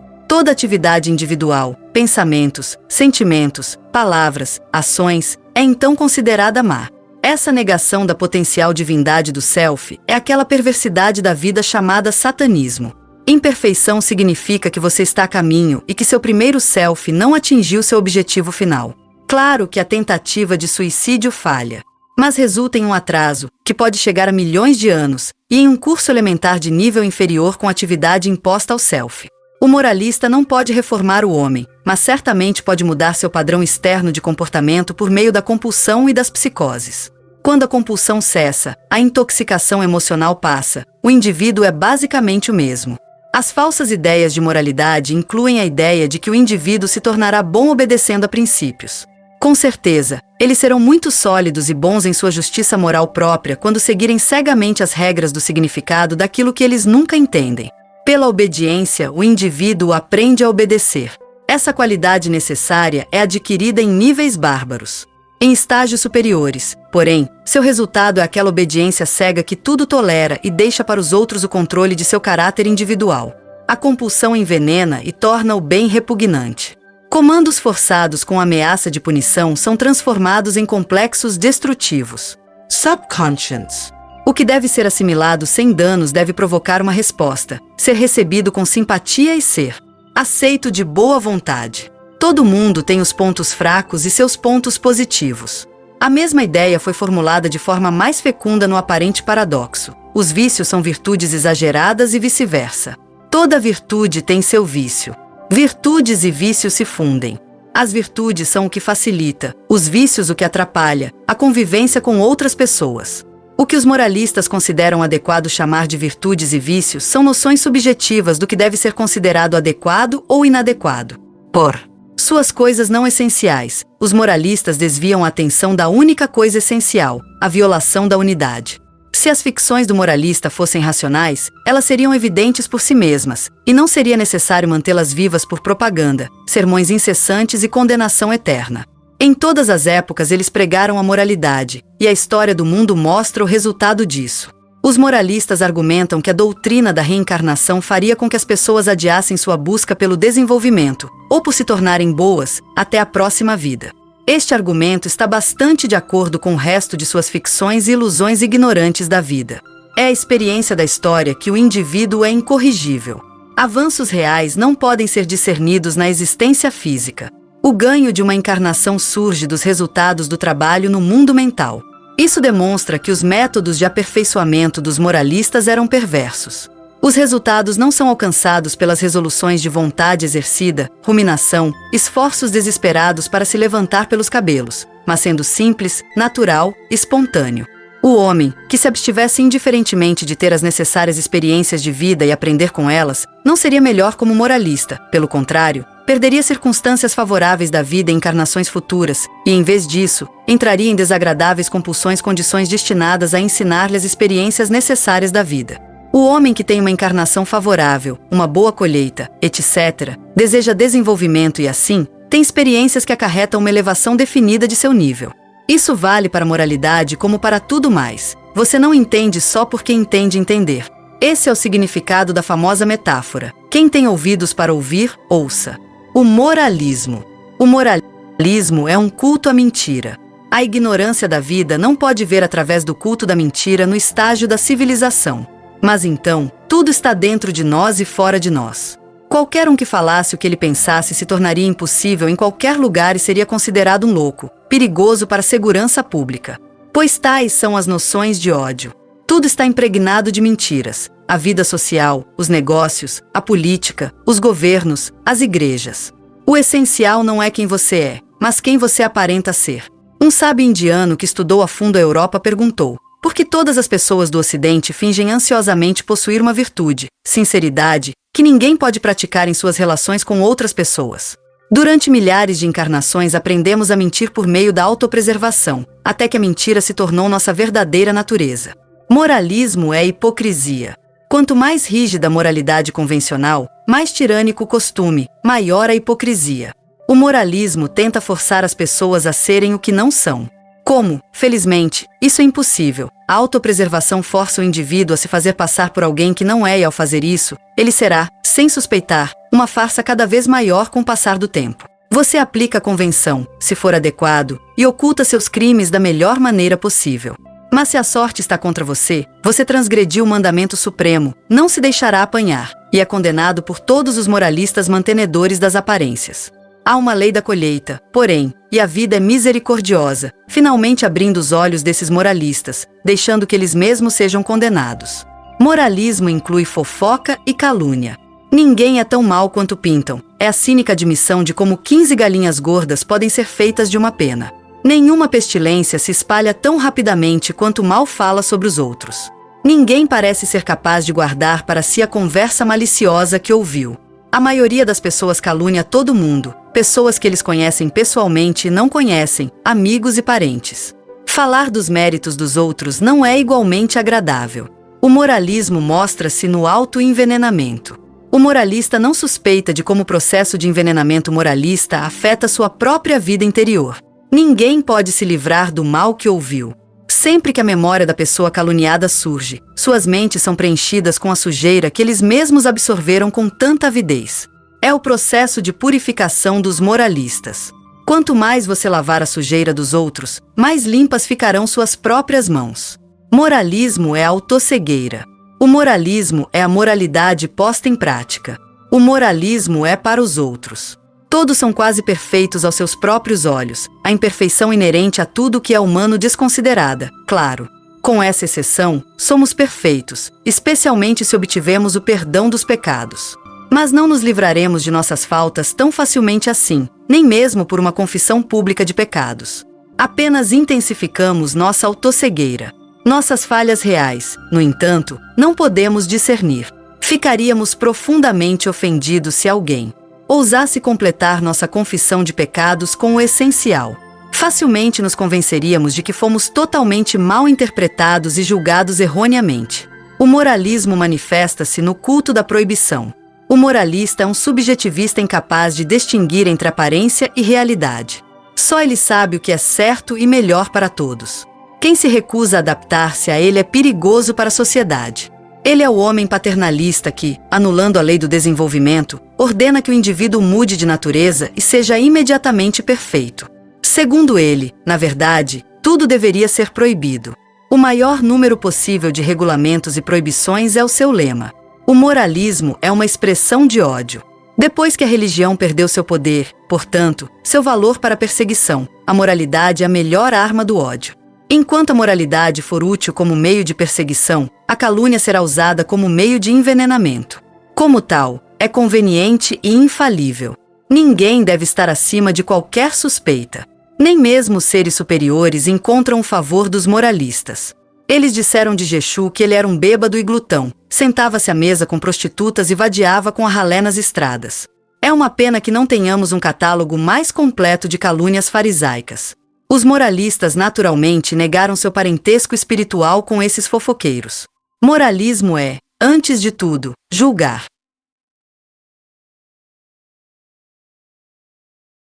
Toda atividade individual, pensamentos, sentimentos, palavras, ações, é então considerada má. Essa negação da potencial divindade do self é aquela perversidade da vida chamada satanismo. Imperfeição significa que você está a caminho e que seu primeiro self não atingiu seu objetivo final. Claro que a tentativa de suicídio falha, mas resulta em um atraso, que pode chegar a milhões de anos, e em um curso elementar de nível inferior com atividade imposta ao self. O moralista não pode reformar o homem, mas certamente pode mudar seu padrão externo de comportamento por meio da compulsão e das psicoses. Quando a compulsão cessa, a intoxicação emocional passa, o indivíduo é basicamente o mesmo. As falsas ideias de moralidade incluem a ideia de que o indivíduo se tornará bom obedecendo a princípios. Com certeza, eles serão muito sólidos e bons em sua justiça moral própria quando seguirem cegamente as regras do significado daquilo que eles nunca entendem. Pela obediência, o indivíduo aprende a obedecer. Essa qualidade necessária é adquirida em níveis bárbaros. Em estágios superiores, porém, seu resultado é aquela obediência cega que tudo tolera e deixa para os outros o controle de seu caráter individual. A compulsão envenena e torna o bem repugnante. Comandos forçados com ameaça de punição são transformados em complexos destrutivos. Subconscious. O que deve ser assimilado sem danos deve provocar uma resposta, ser recebido com simpatia e ser aceito de boa vontade. Todo mundo tem os pontos fracos e seus pontos positivos. A mesma ideia foi formulada de forma mais fecunda no aparente paradoxo. Os vícios são virtudes exageradas e vice-versa. Toda virtude tem seu vício. Virtudes e vícios se fundem. As virtudes são o que facilita, os vícios o que atrapalha, a convivência com outras pessoas. O que os moralistas consideram adequado chamar de virtudes e vícios são noções subjetivas do que deve ser considerado adequado ou inadequado. Por suas coisas não essenciais, os moralistas desviam a atenção da única coisa essencial, a violação da unidade. Se as ficções do moralista fossem racionais, elas seriam evidentes por si mesmas, e não seria necessário mantê-las vivas por propaganda, sermões incessantes e condenação eterna. Em todas as épocas eles pregaram a moralidade, e a história do mundo mostra o resultado disso. Os moralistas argumentam que a doutrina da reencarnação faria com que as pessoas adiassem sua busca pelo desenvolvimento, ou por se tornarem boas, até a próxima vida. Este argumento está bastante de acordo com o resto de suas ficções e ilusões ignorantes da vida. É a experiência da história que o indivíduo é incorrigível. Avanços reais não podem ser discernidos na existência física. O ganho de uma encarnação surge dos resultados do trabalho no mundo mental. Isso demonstra que os métodos de aperfeiçoamento dos moralistas eram perversos. Os resultados não são alcançados pelas resoluções de vontade exercida, ruminação, esforços desesperados para se levantar pelos cabelos, mas sendo simples, natural, espontâneo. O homem, que se abstivesse indiferentemente de ter as necessárias experiências de vida e aprender com elas, não seria melhor como moralista. Pelo contrário, perderia circunstâncias favoráveis da vida em encarnações futuras e, em vez disso, entraria em desagradáveis compulsões, condições destinadas a ensinar-lhe as experiências necessárias da vida. O homem que tem uma encarnação favorável, uma boa colheita, etc., deseja desenvolvimento e, assim, tem experiências que acarretam uma elevação definida de seu nível. Isso vale para a moralidade como para tudo mais. Você não entende só porque entende entender. Esse é o significado da famosa metáfora. Quem tem ouvidos para ouvir, ouça. O moralismo. O moralismo é um culto à mentira. A ignorância da vida não pode ver através do culto da mentira no estágio da civilização. Mas então, tudo está dentro de nós e fora de nós. Qualquer um que falasse o que ele pensasse se tornaria impossível em qualquer lugar e seria considerado um louco, perigoso para a segurança pública. Pois tais são as noções de ódio. Tudo está impregnado de mentiras. A vida social, os negócios, a política, os governos, as igrejas. O essencial não é quem você é, mas quem você aparenta ser. Um sábio indiano que estudou a fundo a Europa perguntou: por que todas as pessoas do Ocidente fingem ansiosamente possuir uma virtude, sinceridade, que ninguém pode praticar em suas relações com outras pessoas? Durante milhares de encarnações aprendemos a mentir por meio da autopreservação, até que a mentira se tornou nossa verdadeira natureza. Moralismo é hipocrisia. Quanto mais rígida a moralidade convencional, mais tirânico o costume, maior a hipocrisia. O moralismo tenta forçar as pessoas a serem o que não são. Como, felizmente, isso é impossível. A autopreservação força o indivíduo a se fazer passar por alguém que não é, e ao fazer isso, ele será, sem suspeitar, uma farsa cada vez maior com o passar do tempo. Você aplica a convenção, se for adequado, e oculta seus crimes da melhor maneira possível. Mas se a sorte está contra você, você transgrediu o mandamento supremo, não se deixará apanhar, e é condenado por todos os moralistas mantenedores das aparências. Há uma lei da colheita, porém, e a vida é misericordiosa, finalmente abrindo os olhos desses moralistas, deixando que eles mesmos sejam condenados. Moralismo inclui fofoca e calúnia. Ninguém é tão mau quanto pintam. É a cínica admissão de como 15 galinhas gordas podem ser feitas de uma pena. Nenhuma pestilência se espalha tão rapidamente quanto o mal fala sobre os outros. Ninguém parece ser capaz de guardar para si a conversa maliciosa que ouviu. A maioria das pessoas calúnia todo mundo, pessoas que eles conhecem pessoalmente e não conhecem, amigos e parentes. Falar dos méritos dos outros não é igualmente agradável. O moralismo mostra-se no autoenvenenamento. O moralista não suspeita de como o processo de envenenamento moralista afeta sua própria vida interior. Ninguém pode se livrar do mal que ouviu. Sempre que a memória da pessoa caluniada surge, suas mentes são preenchidas com a sujeira que eles mesmos absorveram com tanta avidez. É o processo de purificação dos moralistas. Quanto mais você lavar a sujeira dos outros, mais limpas ficarão suas próprias mãos. Moralismo é autocegueira. O moralismo é a moralidade posta em prática. O moralismo é para os outros. Todos são quase perfeitos aos seus próprios olhos, a imperfeição inerente a tudo que é humano desconsiderada, claro. Com essa exceção, somos perfeitos, especialmente se obtivemos o perdão dos pecados. Mas não nos livraremos de nossas faltas tão facilmente assim, nem mesmo por uma confissão pública de pecados. Apenas intensificamos nossa autocegueira. Nossas falhas reais, no entanto, não podemos discernir. Ficaríamos profundamente ofendidos se alguém ousasse completar nossa confissão de pecados com o essencial. Facilmente nos convenceríamos de que fomos totalmente mal interpretados e julgados erroneamente. O moralismo manifesta-se no culto da proibição. O moralista é um subjetivista incapaz de distinguir entre aparência e realidade. Só ele sabe o que é certo e melhor para todos. Quem se recusa a adaptar-se a ele é perigoso para a sociedade. Ele é o homem paternalista que, anulando a lei do desenvolvimento, ordena que o indivíduo mude de natureza e seja imediatamente perfeito. Segundo ele, na verdade, tudo deveria ser proibido. O maior número possível de regulamentos e proibições é o seu lema. O moralismo é uma expressão de ódio. Depois que a religião perdeu seu poder, portanto, seu valor para a perseguição, a moralidade é a melhor arma do ódio. Enquanto a moralidade for útil como meio de perseguição, a calúnia será usada como meio de envenenamento. Como tal, é conveniente e infalível. Ninguém deve estar acima de qualquer suspeita. Nem mesmo os seres superiores encontram o favor dos moralistas. Eles disseram de Jexu que ele era um bêbado e glutão, sentava-se à mesa com prostitutas e vadiava com a ralé nas estradas. É uma pena que não tenhamos um catálogo mais completo de calúnias farisaicas. Os moralistas naturalmente negaram seu parentesco espiritual com esses fofoqueiros. Moralismo é, antes de tudo, julgar.